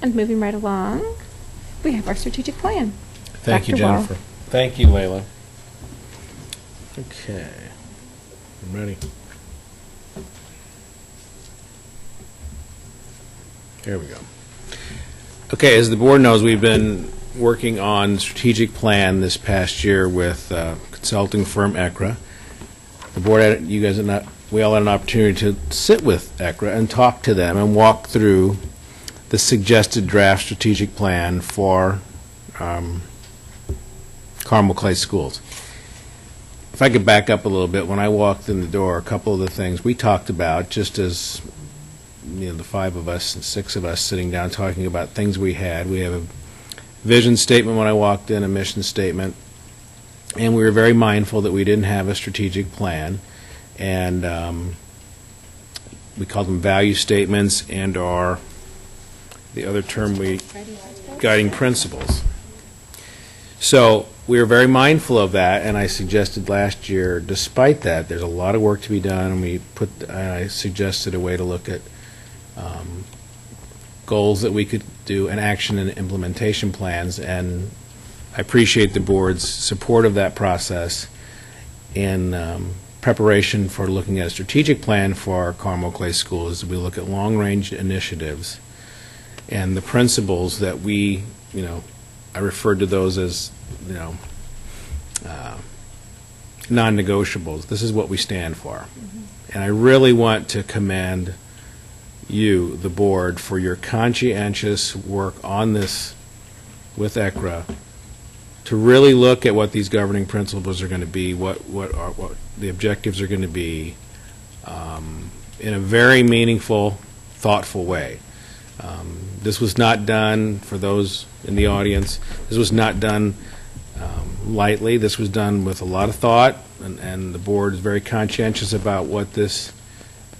And moving right along, we have our strategic plan. Thank you, Dr. Wall. Jennifer. Thank you, Layla. Okay, I'm ready. There we go. Okay, as the board knows, we've been working on the strategic plan this past year with consulting firm ECRA. The board had, you guys, we all had an opportunity to sit with ECRA and talk to them and walk through the suggested draft strategic plan for Carmel Clay Schools. If I could back up a little bit, when I walked in the door, a couple of the things we talked about, just as the 5 of us and 6 of us sitting down talking about things we had. We have a vision statement when I walked in, a mission statement, and we were very mindful that we didn't have a strategic plan, and we called them value statements and the other term guiding principles. So we were very mindful of that, and I suggested last year, despite that, there's a lot of work to be done, and I suggested a way to look at goals that we could do, and action and implementation plans, and I appreciate the board's support of that process in preparation for looking at a strategic plan for our Carmel Clay Schools. We look at long-range initiatives and the principles that we, I referred to those as, non-negotiables. This is what we stand for. And I really want to commend you, the board, for your conscientious work on this with ECRA to really look at what these governing principles are going to be, what the objectives are going to be, in a very meaningful, thoughtful way. This was not done, for those in the audience, this was not done lightly. This was done with a lot of thought, and the board is very conscientious about what this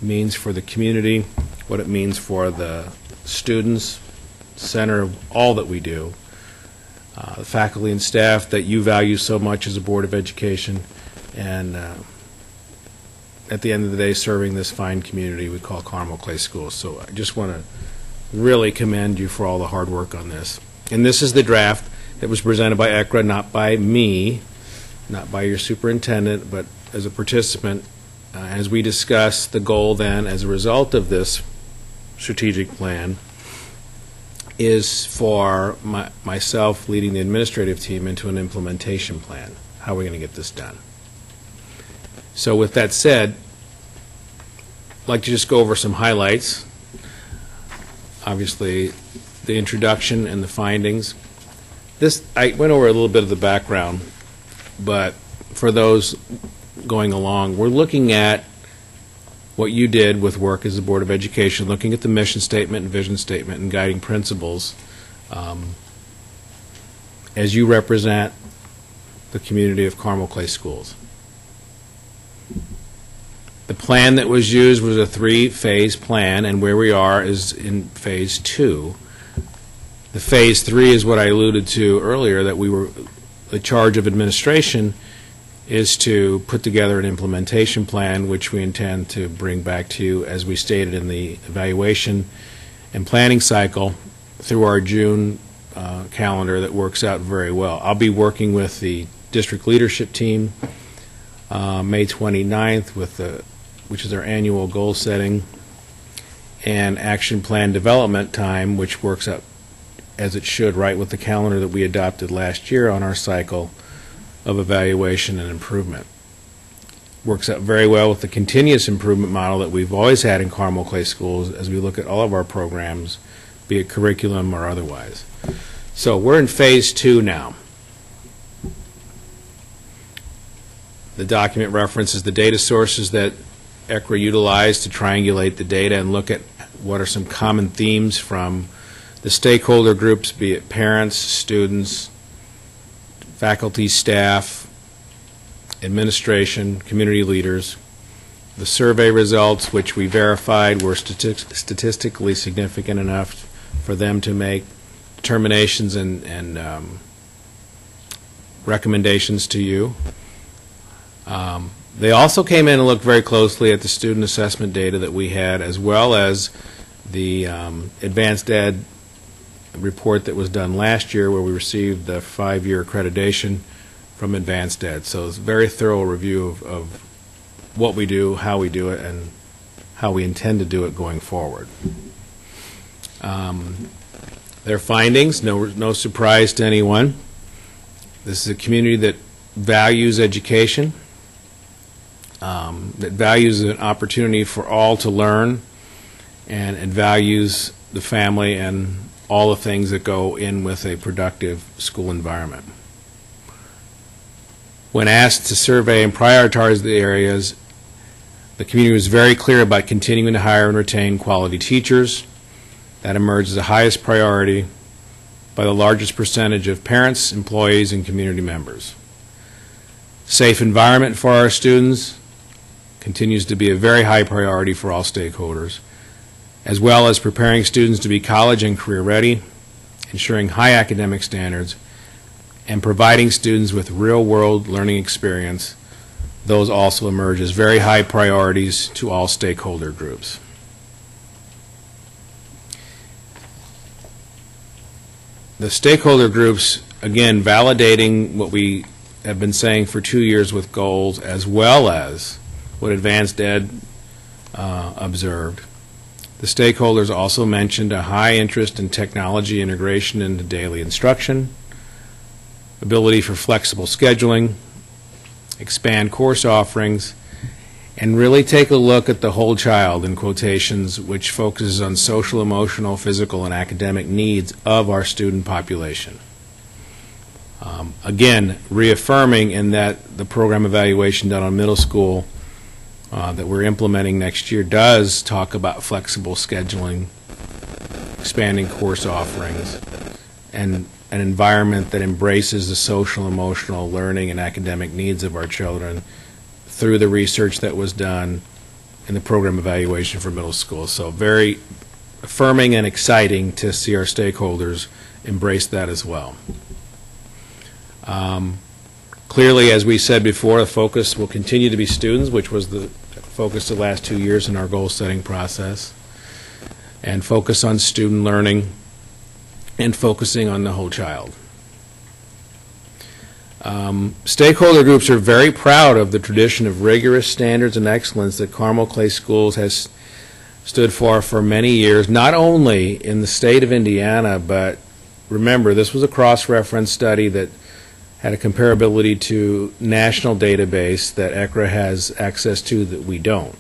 means for the community, what it means for the students, center of all that we do, the faculty and staff that you value so much as a Board of Education, and at the end of the day, serving this fine community we call Carmel Clay Schools. So I just want to really commend you for all the hard work on this. And this is the draft that was presented by ECRA, not by me, not by your superintendent, but as a participant. As we discuss the goal then, as a result of this strategic plan, is for myself leading the administrative team into an implementation plan. How are we going to get this done? So with that said, I'd like to just go over some highlights. Obviously, the introduction and the findings. I went over a little bit of the background, but for those going along, we're looking at what you did with work as the Board of Education, looking at the mission statement and vision statement and guiding principles as you represent the community of Carmel Clay Schools. The plan that was used was a 3-phase plan, and where we are is in phase 2. The phase 3 is what I alluded to earlier, that the charge of administration is to put together an implementation plan, which we intend to bring back to you, as we stated in the evaluation and planning cycle, through our June calendar that works out very well. I'll be working with the district leadership team May 29th which is our annual goal setting and action plan development time, which works out as it should, right with the calendar that we adopted last year on our cycle of evaluation and improvement. Works out very well with the continuous improvement model that we've always had in Carmel Clay Schools as we look at all of our programs, be it curriculum or otherwise. So we're in phase 2 now. The document references the data sources that ECRA utilized to triangulate the data and look at what are some common themes from the stakeholder groups, be it parents, students, faculty, staff, administration, community leaders. The survey results, which we verified, were statistically significant enough for them to make determinations and recommendations to you. They also came in and looked very closely at the student assessment data that we had, as well as the advanced ed report that was done last year, where we received the 5-year accreditation from advanced ed. So it's a very thorough review of what we do, how we do it, and how we intend to do it going forward. Their findings, no surprise to anyone. This is a community that values education, that values an opportunity for all to learn, and it values the family and all the things that go in with a productive school environment. When asked to survey and prioritize the areas, the community was very clear about continuing to hire and retain quality teachers. That emerged as the highest priority by the largest percentage of parents, employees, and community members. Safe environment for our students continues to be a very high priority for all stakeholders, as well as preparing students to be college and career ready, ensuring high academic standards, and providing students with real-world learning experience. Those also emerge as very high priorities to all stakeholder groups. The stakeholder groups, again, validating what we have been saying for 2 years with goals, as well as what advanced ed observed. The stakeholders also mentioned a high interest in technology integration into daily instruction, ability for flexible scheduling, expand course offerings, and really take a look at the whole child, in quotations, which focuses on social, emotional, physical, and academic needs of our student population. Again, reaffirming in that the program evaluation done on middle school that we're implementing next year does talk about flexible scheduling, expanding course offerings, and an environment that embraces the social, emotional, learning, and academic needs of our children through the research that was done in the program evaluation for middle school. So very affirming and exciting to see our stakeholders embrace that as well. Clearly, as we said before, the focus will continue to be students, which was the focus the last 2 years in our goal-setting process, and focus on student learning and focusing on the whole child. Stakeholder groups are very proud of the tradition of rigorous standards and excellence that Carmel Clay Schools has stood for many years, not only in the state of Indiana, but remember, this was a cross-reference study that had a comparability to national database that ECRA has access to that we don't.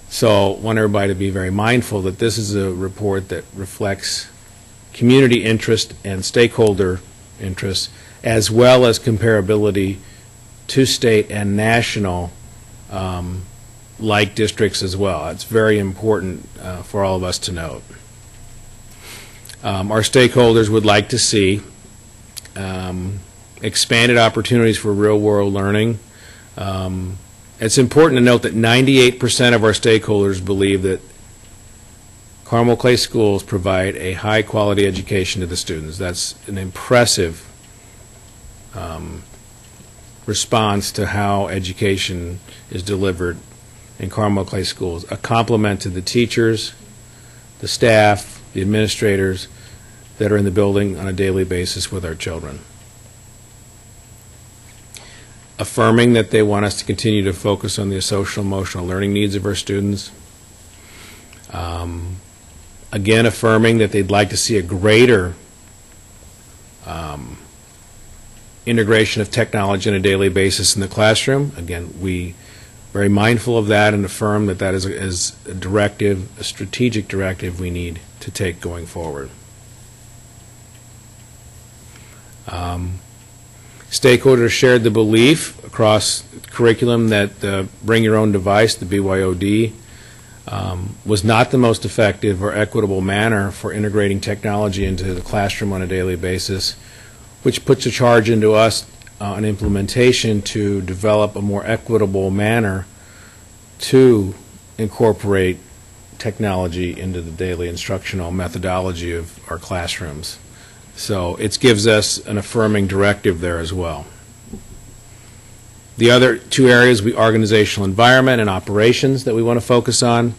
So I want everybody to be very mindful that this is a report that reflects community interest and stakeholder interests, as well as comparability to state and national like districts as well. It's very important for all of us to note. Our stakeholders would like to see expanded opportunities for real-world learning. It's important to note that 98% of our stakeholders believe that Carmel Clay Schools provide a high-quality education to the students. That's an impressive response to how education is delivered in Carmel Clay Schools, a compliment to the teachers, the staff, the administrators that are in the building on a daily basis with our children. Affirming that they want us to continue to focus on the social, emotional learning needs of our students. Again, affirming that they'd like to see a greater integration of technology on a daily basis in the classroom. Again, we very mindful of that and affirm that that is a directive, a strategic directive we need to take going forward. Stakeholders shared the belief across curriculum that bring your own device, the BYOD, was not the most effective or equitable manner for integrating technology into the classroom on a daily basis, which puts a charge into us on implementation to develop a more equitable manner to incorporate technology into the daily instructional methodology of our classrooms. So it gives us an affirming directive there as well. The other two areas, organizational environment and operations, that we want to focus on.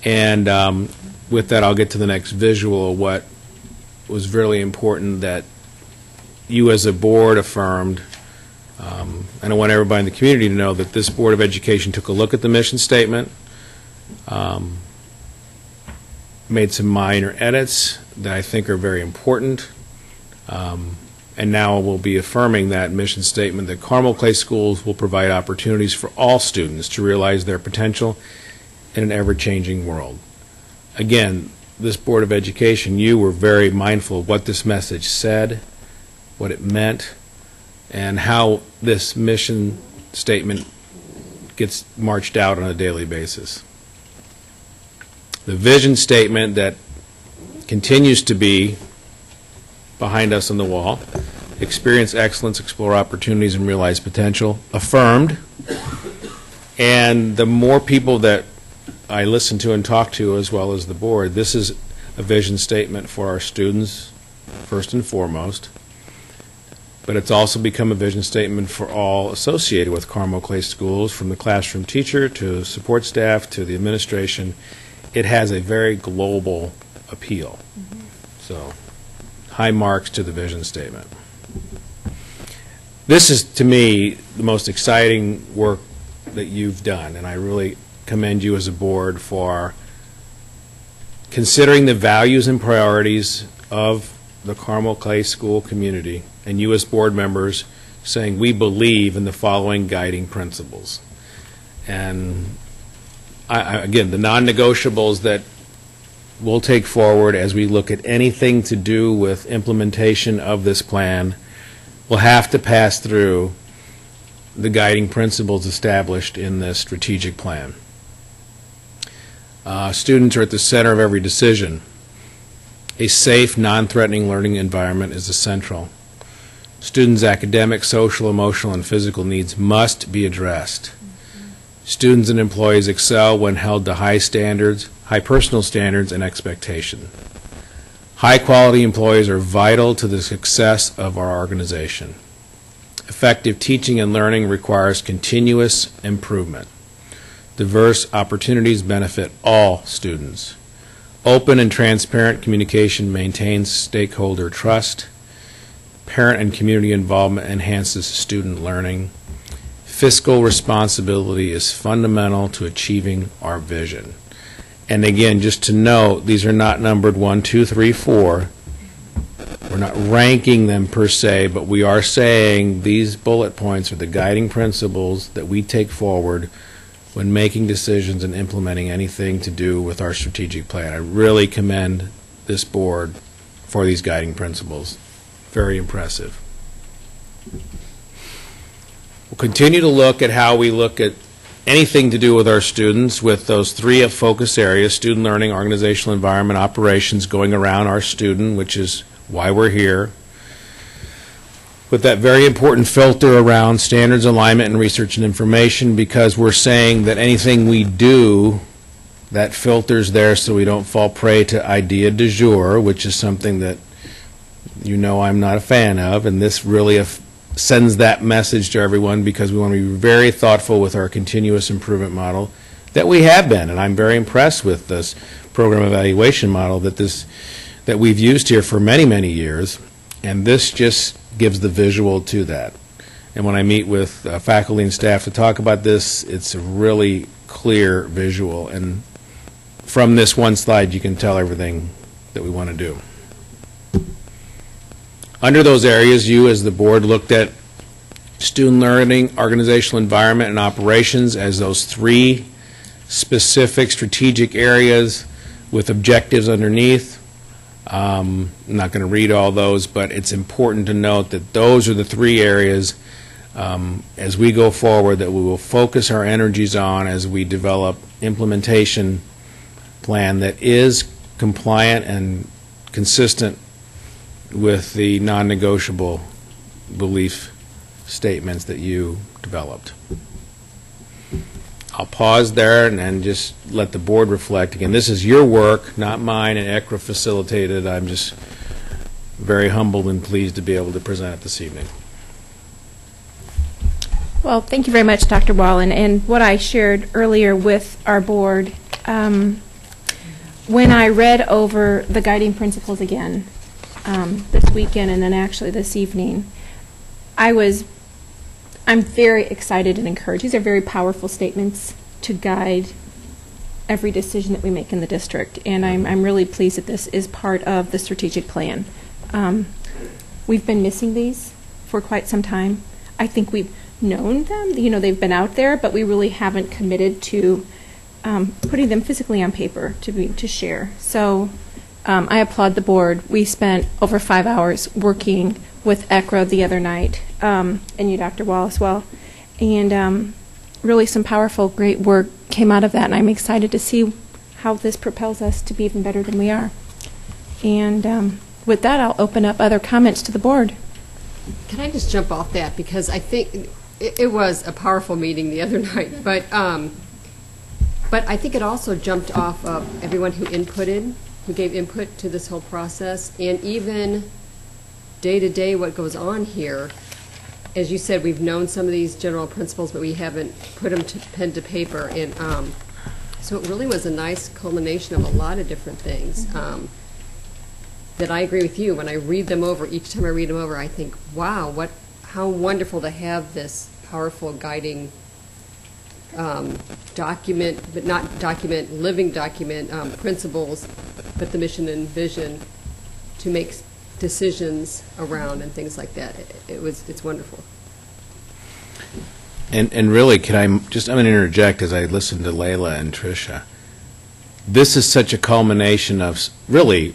And with that, I'll get to the next visual, what was really important that you as a board affirmed. And I want everybody in the community to know that this Board of Education took a look at the mission statement, made some minor edits that I think are very important, and now we'll be affirming that mission statement that Carmel Clay Schools will provide opportunities for all students to realize their potential in an ever-changing world. Again, this Board of Education, you were very mindful of what this message said, what it meant, and how this mission statement gets marched out on a daily basis. The vision statement that continues to be behind us on the wall, experience excellence, explore opportunities, and realize potential, affirmed. And the more people that I listen to and talk to, as well as the board, this is a vision statement for our students, first and foremost. But it's also become a vision statement for all associated with Carmel Clay Schools, from the classroom teacher to support staff to the administration. It has a very global appeal. So, high marks to the vision statement. This is, to me, the most exciting work that you've done, and I really commend you as a board for considering the values and priorities of the Carmel Clay School community, and you as board members saying we believe in the following guiding principles. And again, the non-negotiables that we'll take forward as we look at anything to do with implementation of this plan will have to pass through the guiding principles established in this strategic plan. Students are at the center of every decision. A safe, non-threatening learning environment is essential. Students' academic, social, emotional, and physical needs must be addressed. Students and employees excel when held to high standards, high personal standards, and expectation. High-quality employees are vital to the success of our organization. Effective teaching and learning requires continuous improvement. Diverse opportunities benefit all students. Open and transparent communication maintains stakeholder trust. Parent and community involvement enhances student learning. Fiscal responsibility is fundamental to achieving our vision. And again, just to note, these are not numbered 1, 2, 3, 4. We're not ranking them per se, but we are saying these bullet points are the guiding principles that we take forward when making decisions and implementing anything to do with our strategic plan. I really commend this board for these guiding principles. Very impressive. We'll continue to look at how we look at anything to do with our students with those three focus areas: student learning, organizational environment, operations, going around our student, which is why we're here, with that very important filter around standards, alignment, and research and information, because we're saying that anything we do, that filter's there so we don't fall prey to idea du jour, which is something that you know I'm not a fan of, and this really sends that message to everyone, because we want to be very thoughtful with our continuous improvement model that we have been, and I'm very impressed with this program evaluation model that we've used here for many, many years, and this just gives the visual to that. And when I meet with faculty and staff to talk about this, it's a really clear visual, and from this one slide you can tell everything that we want to do. Under those areas, you as the board looked at student learning, organizational environment, and operations as those three specific strategic areas with objectives underneath. I'm not going to read all those, but it's important to note that those are the three areas as we go forward that we will focus our energies on as we develop implementation plan that is compliant and consistent with the non-negotiable belief statements that you developed. I'll pause there and just let the board reflect. Again, this is your work, not mine, and ECRA facilitated. I'm just very humbled and pleased to be able to present it this evening. Well, thank you very much, Dr. Wallen. And what I shared earlier with our board, when I read over the guiding principles again this weekend and then actually this evening, I'm very excited and encouraged. These are very powerful statements to guide every decision that we make in the district, and I'm really pleased that this is part of the strategic plan. We've been missing these for quite some time. I think we've known them, they've been out there, but we really haven't committed to putting them physically on paper to share. So I applaud the board. We spent over 5 hours working with ECRA the other night, and you, Dr. Wall, as well. And really some powerful, great work came out of that, and I'm excited to see how this propels us to be even better than we are. And with that, I'll open up other comments to the board. Can I just jump off that? Because I think it was a powerful meeting the other night, but I think it also jumped off of everyone who gave input to this whole process, and even day-to-day what goes on here. As you said, we've known some of these general principles, but we haven't put them to pen to paper, and so it really was a nice culmination of a lot of different things that I agree with you. When I read them over, each time I read them over, I think, wow, how wonderful to have this powerful guiding document, but not document, living document, principles, but the mission and vision to make decisions around and things like that. It's wonderful. And really, I'm going to interject as I listen to Layla and Tricia. This is such a culmination of really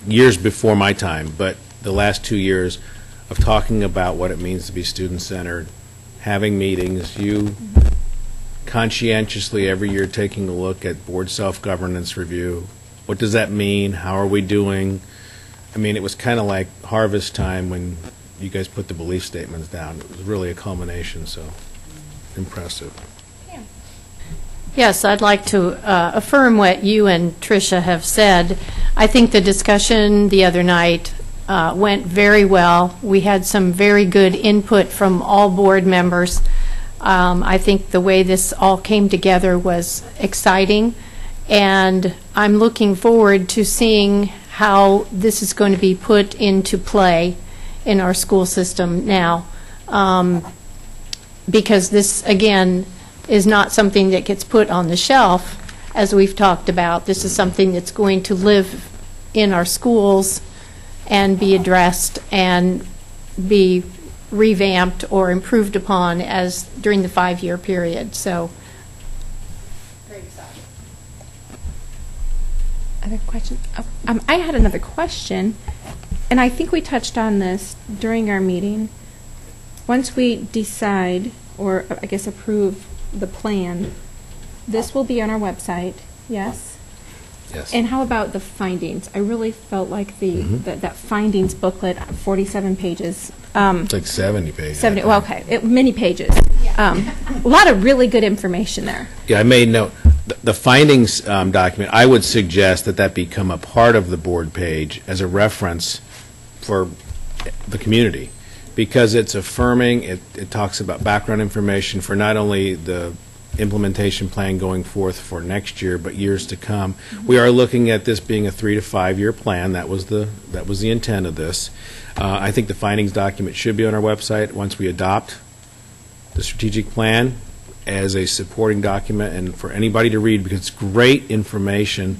years before my time, but the last 2 years of talking about what it means to be student-centered, having meetings, you conscientiously every year taking a look at board self-governance review. What does that mean? How are we doing? I mean, it was kind of like harvest time when you guys put the belief statements down. It was really a culmination, so impressive. Yes, I'd like to affirm what you and Tricia have said. I think the discussion the other night went very well. We had some very good input from all board members. I think the way this all came together was exciting, and I'm looking forward to seeing how this is going to be put into play in our school system now, because this, again, is not something that gets put on the shelf, as we've talked about. This is something that's going to live in our schools and be addressed and be revamped or improved upon as during the 5-year period. So, other questions? I had another question, and I think we touched on this during our meeting. Once we decide, or I guess approve the plan, this will be on our website, yes? Yes. And how about the findings? I really felt like that findings booklet, 47 pages. It's like 70 pages. 70, well, okay, many pages. A lot of really good information there. Yeah, I made note. The findings document, I would suggest that become a part of the board page as a reference for the community, because it's affirming, it talks about background information for not only the implementation plan going forth for next year, but years to come. We are looking at this being a 3 to 5 year plan. That was the intent of this. I think the findings document should be on our website once we adopt the strategic plan as a supporting document and for anybody to read, because it's great information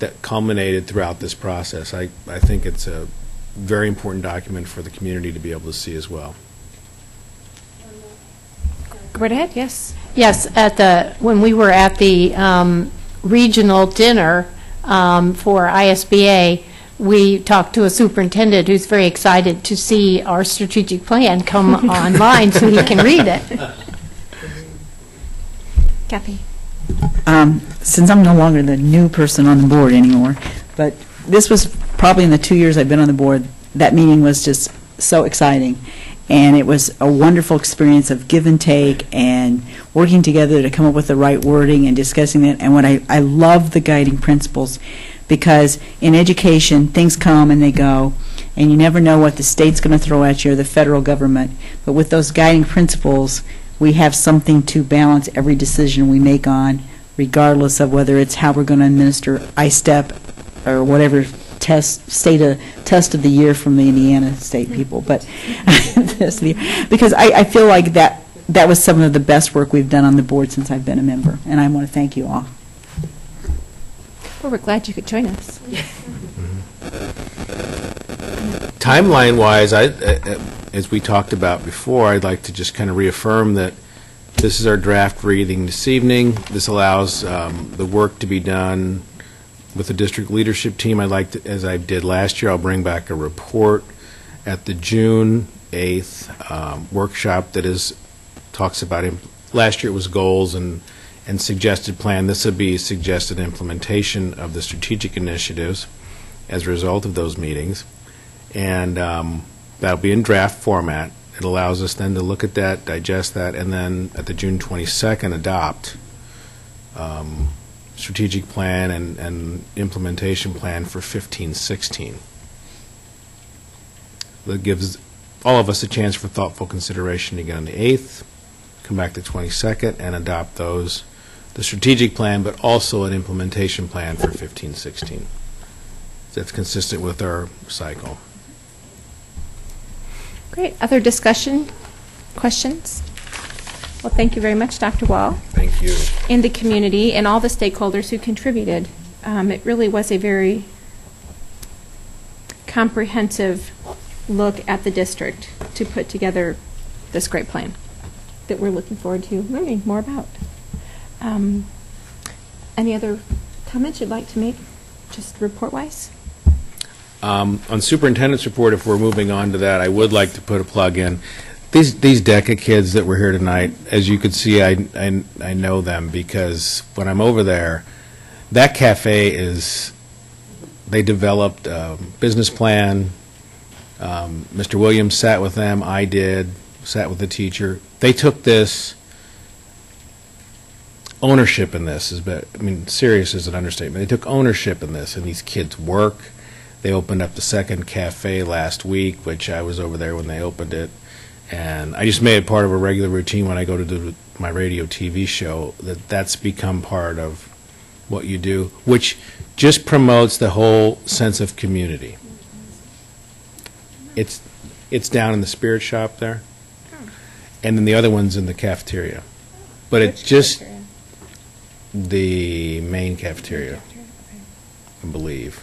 that culminated throughout this process. I think it's a very important document for the community to be able to see as well. Go right ahead, yes. yes, when we were at the regional dinner for ISBA, we talked to a superintendent who's very excited to see our strategic plan come online so he can read it. Kathy. since I'm no longer the new person on the board anymore, but this was probably in the 2 years I've been on the board, that meeting was just so exciting. And it was a wonderful experience of give and take and working together to come up with the right wording and discussing it. And what I love the guiding principles, because in education, things come and they go, and you never know what the state's going to throw at you or the federal government. But with those guiding principles, we have something to balance every decision we make on, regardless of whether it's how we're going to administer ISTEP or whatever test of the year from the Indiana State people. But because I feel like that was some of the best work we've done on the board since I've been a member, and I want to thank you all. Well, we're glad you could join us. Timeline-wise, as we talked about before, I'd like to just kind of reaffirm that this is our draft reading this evening. This allows the work to be done with the district leadership team. I'd like to, as I did last year, I'll bring back a report at the June 8th workshop that talks about last year it was goals and suggested plan. This would be suggested implementation of the strategic initiatives as a result of those meetings. And that'll be in draft format. It allows us then to look at that, digest that, and then at the June 22nd adopt strategic plan and implementation plan for 15-16. That gives all of us a chance for thoughtful consideration again on the 8th, come back the 22nd, and adopt the strategic plan, but also an implementation plan for 15-16. That's consistent with our cycle. Great. Other discussion, questions? Well, thank you very much, Dr. Wall. Thank you. And the community and all the stakeholders who contributed. It really was a very comprehensive look at the district to put together this great plan that we're looking forward to learning more about. Any other comments you'd like to make, just report-wise? On superintendent's report, if we're moving on to that, I would like to put a plug in. These DECA kids that were here tonight, as you could see, I know them because when I'm over there, that cafe they developed a business plan. Mr. Williams sat with them, I did, sat with the teacher. They took this ownership in this. Serious is an understatement. They took ownership in this, and these kids work. They opened up the second cafe last week, which I was over there when they opened it. And I just made it part of a regular routine when I go to do my radio TV show, that's become part of what you do, which just promotes the whole sense of community. It's down in the spirit shop there, and then the other one's in the cafeteria. But it's just the main cafeteria, I believe.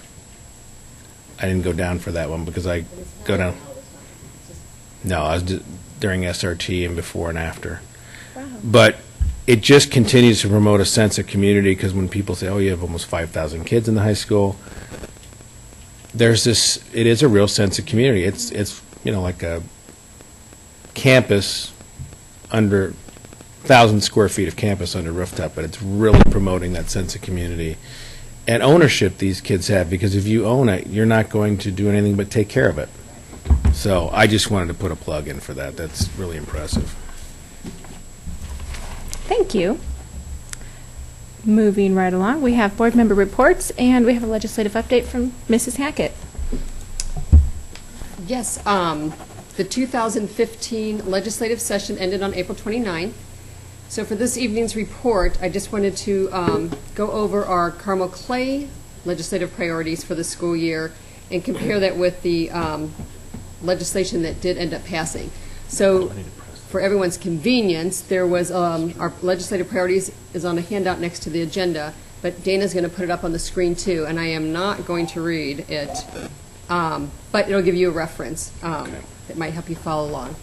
I didn't go down for that one because I go down. No, I was during SRT and before and after. Wow. But it just continues to promote a sense of community because when people say, oh, you have almost 5,000 kids in the high school, there's this, it is a real sense of community. It's like a campus under 1,000 square feet of campus under rooftop, but it's really promoting that sense of community and ownership these kids have, because if you own it, you're not going to do anything but take care of it. So I just wanted to put a plug in for that. That's really impressive. Thank you. Moving right along, we have board member reports, and we have a legislative update from Mrs. Hackett. Yes, the 2015 legislative session ended on April 29th. So for this evening's report, I just wanted to go over our Carmel Clay legislative priorities for the school year and compare that with the legislation that did end up passing. So for everyone's convenience, there was our legislative priorities is on a handout next to the agenda, but Dana's going to put it up on the screen too, and I am not going to read it, but it'll give you a reference that might help you follow along.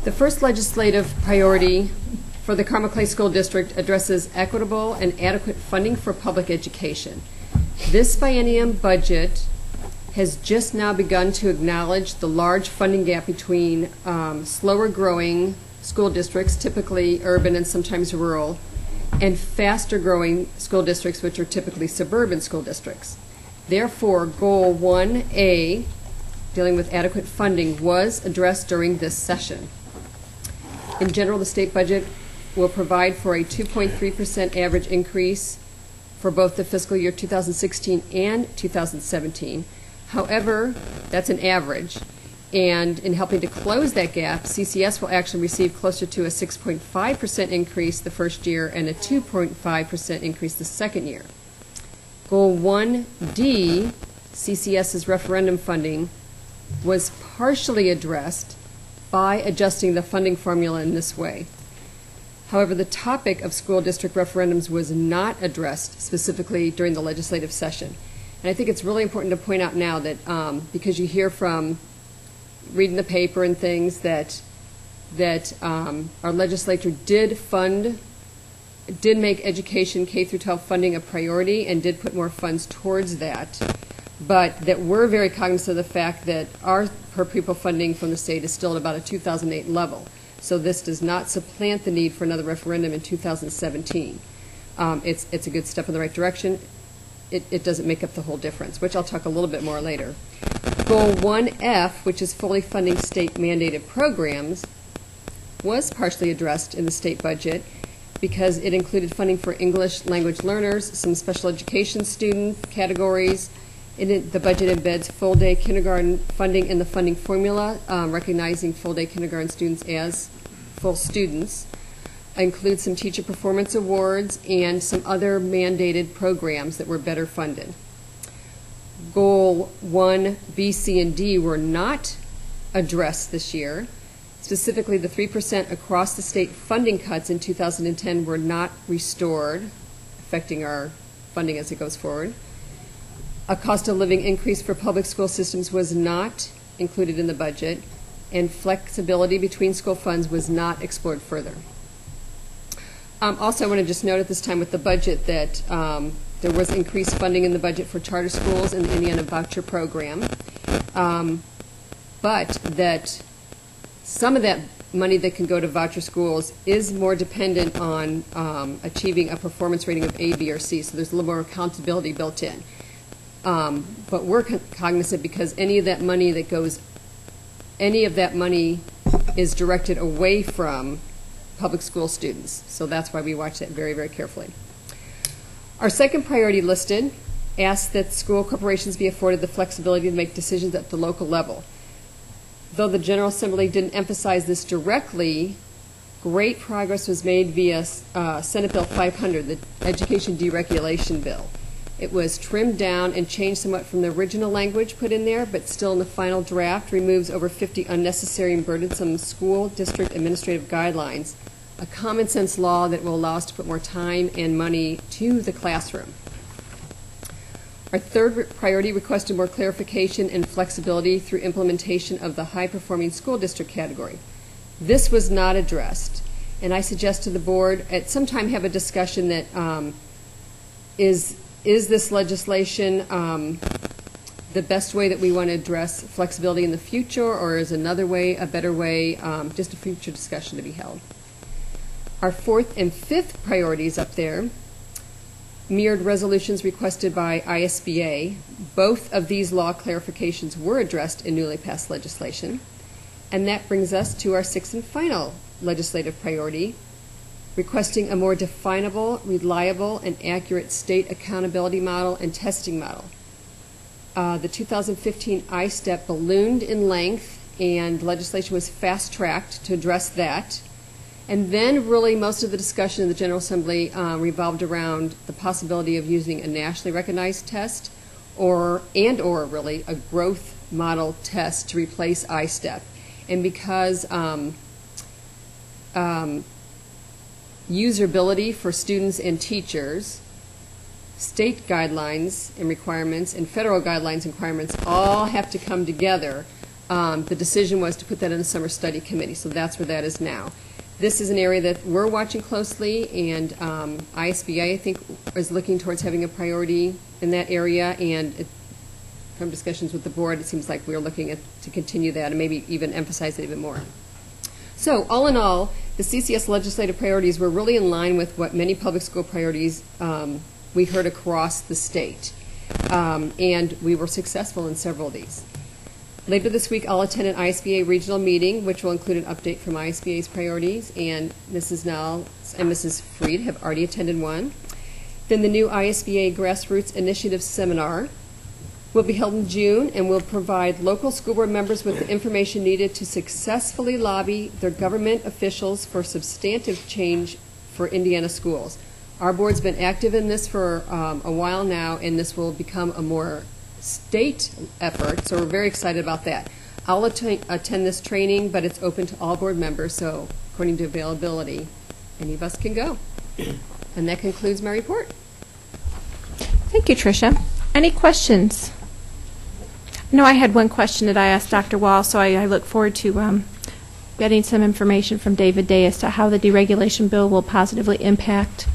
The first legislative priority for the Carmel Clay School District addresses equitable and adequate funding for public education. This biennium budget has just now begun to acknowledge the large funding gap between slower growing school districts, typically urban and sometimes rural, and faster-growing school districts, which are typically suburban school districts. Therefore, Goal 1A, dealing with adequate funding, was addressed during this session. In general, the state budget will provide for a 2.3% average increase for both the fiscal year 2016 and 2017. However, that's an average. And in helping to close that gap, CCS will actually receive closer to a 6.5% increase the first year and a 2.5% increase the second year. Goal 1D, CCS's referendum funding, was partially addressed by adjusting the funding formula in this way. However, the topic of school district referendums was not addressed specifically during the legislative session. And I think it's really important to point out now that because you hear from reading the paper and things that our legislature did make education K through 12 funding a priority and did put more funds towards that, but that we're very cognizant of the fact that our per pupil funding from the state is still at about a 2008 level. So this does not supplant the need for another referendum in 2017. It's a good step in the right direction. It doesn't make up the whole difference, which I'll talk a little bit more later. Goal 1F, which is fully funding state-mandated programs, was partially addressed in the state budget because it included funding for English language learners, some special education student categories. The budget embeds full-day kindergarten funding in the funding formula, recognizing full-day kindergarten students as full students. Includes some teacher performance awards and some other mandated programs that were better funded. Goal 1, B, C, and D were not addressed this year. Specifically, the 3% across the state funding cuts in 2010 were not restored, affecting our funding as it goes forward. A cost of living increase for public school systems was not included in the budget, and flexibility between school funds was not explored further. Also, I want to just note at this time with the budget that there was increased funding in the budget for charter schools and the Indiana voucher program, but that some of that money that can go to voucher schools is more dependent on achieving a performance rating of A, B, or C, so there's a little more accountability built in. But we're cognizant because any of that money is directed away from public school students. So that's why we watch that very, very carefully. Our second priority listed asks that school corporations be afforded the flexibility to make decisions at the local level. Though the General Assembly didn't emphasize this directly, great progress was made via Senate Bill 500, the Education Deregulation Bill. It was trimmed down and changed somewhat from the original language put in there, but still in the final draft removes over 50 unnecessary and burdensome school district administrative guidelines, a common sense law that will allow us to put more time and money to the classroom. Our third priority requested more clarification and flexibility through implementation of the high-performing school district category. This was not addressed, and I suggest to the board at some time have a discussion that is this legislation the best way that we want to address flexibility in the future, or is another way a better way? Just a future discussion to be held. Our fourth and fifth priorities up there mirrored resolutions requested by ISBA. Both of these law clarifications were addressed in newly passed legislation. And that brings us to our sixth and final legislative priority, requesting a more definable, reliable, and accurate state accountability model and testing model. The 2015 ISTEP ballooned in length, and legislation was fast-tracked to address that. And then really most of the discussion in the General Assembly revolved around the possibility of using a nationally recognized test or really a growth model test to replace ISTEP. And because usability for students and teachers, state guidelines and requirements, and federal guidelines and requirements all have to come together, the decision was to put that in the summer study committee. So that's where that is now. This is an area that we're watching closely, and ISBA, I think, is looking towards having a priority in that area, and from discussions with the board, it seems like we're looking to continue that and maybe even emphasize it even more. So all in all, the CCS legislative priorities were really in line with what many public school priorities we heard across the state. And we were successful in several of these. Later this week, I'll attend an ISBA regional meeting, which will include an update from ISBA's priorities, and Mrs. Nell and Mrs. Freed have already attended one. Then the new ISBA Grassroots Initiative Seminar will be held in June and will provide local school board members with the information needed to successfully lobby their government officials for substantive change for Indiana schools. Our board's been active in this for a while now, and this will become a more state effort, so we're very excited about that. I'll attend this training, but it's open to all board members, so according to availability, any of us can go. And that concludes my report. Thank you, Tricia. Any questions? No, I had one question that I asked Dr. Wall, so I look forward to getting some information from David Day as to how the deregulation bill will positively impact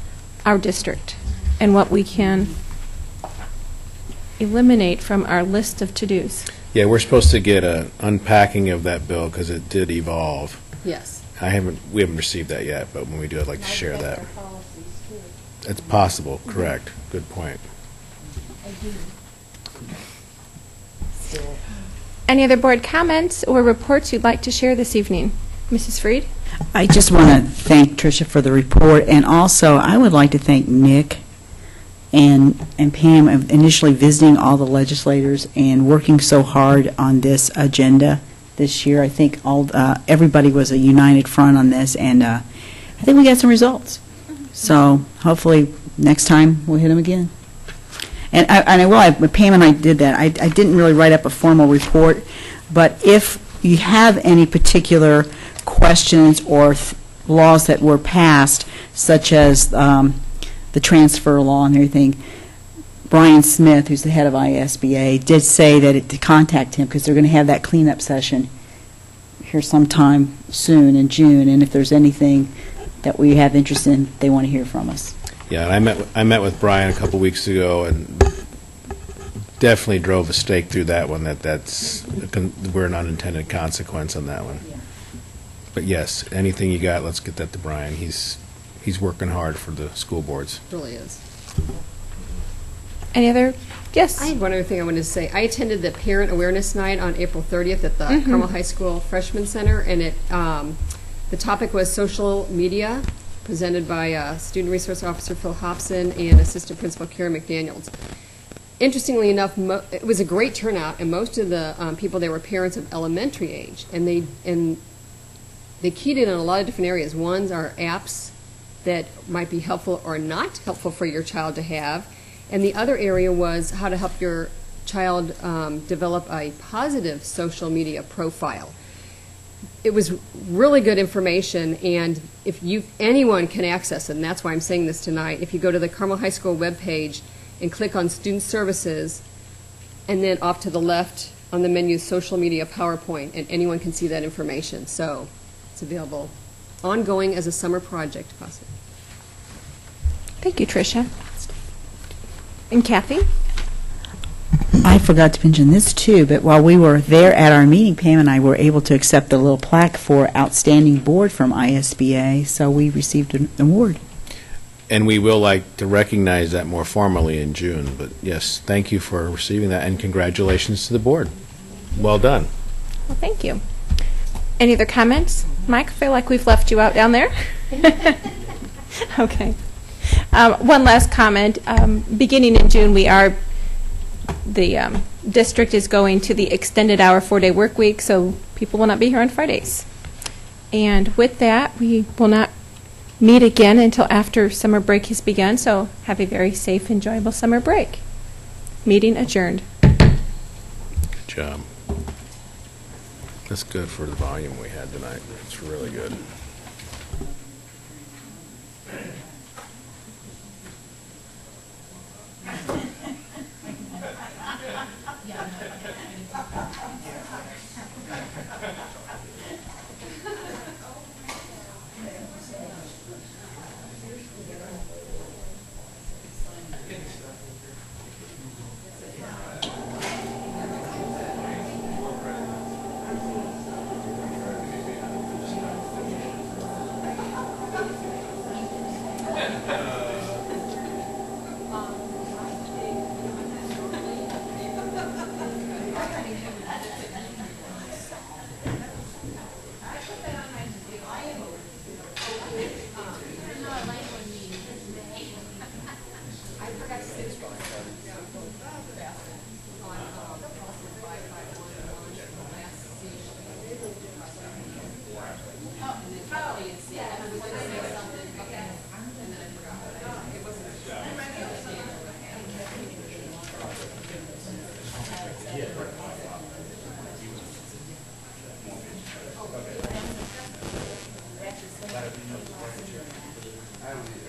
our district and what we can eliminate from our list of to-dos. Yeah, we're supposed to get an unpacking of that bill because it did evolve. Yes. We haven't received that yet, but when we do, I'd like to share that. It's possible, correct. Good point. Any other board comments or reports you'd like to share this evening? Mrs. Freed? I just want to thank Tricia for the report, and also I would like to thank Nick and Pam of initially visiting all the legislators and working so hard on this agenda this year. I think everybody was a united front on this, and I think we got some results. So hopefully next time we'll hit them again. And Pam and I did that. I didn't really write up a formal report, but if you have any particular questions or laws that were passed, such as the transfer law and everything, Brian Smith, who's the head of ISBA, did say that to contact him because they're going to have that cleanup session here sometime soon in June, and if there's anything that we have interest in, they want to hear from us. Yeah, and I met with Brian a couple weeks ago and definitely drove a stake through that one. We're an unintended consequence on that one. But yes, anything you got, let's get that to Brian. He's working hard for the school boards. Really is. Any other? Yes. I had one other thing I wanted to say. I attended the Parent Awareness Night on April 30th at the Carmel High School Freshman Center, and the topic was social media, presented by Student Resource Officer Phil Hobson and Assistant Principal Karen McDaniels. Interestingly enough, it was a great turnout, and most of the people there were parents of elementary age, and they keyed in on a lot of different areas. Ones are apps that might be helpful or not helpful for your child to have, and the other area was how to help your child develop a positive social media profile. It was really good information, and if anyone can access it, and that's why I'm saying this tonight, if you go to the Carmel High School webpage and click on Student Services, and then off to the left on the menu, Social Media PowerPoint, and anyone can see that information. So it's available ongoing as a summer project, possibly. Thank you, Tricia. And Kathy? I forgot to mention this too, but while we were there at our meeting, Pam and I were able to accept a little plaque for Outstanding Board from ISBA, so we received an award. And we will like to recognize that more formally in June. But yes, thank you for receiving that, and congratulations to the board. Well done. Well, thank you. Any other comments? Mike, I feel like we've left you out down there. Okay. One last comment. Beginning in June, the district is going to the extended hour 4-day work week, so people will not be here on Fridays. And with that, we will not meet again until after summer break has begun, so have a very safe, enjoyable summer break. Meeting adjourned. Good job. That's good for the volume we had tonight. It's really good. don't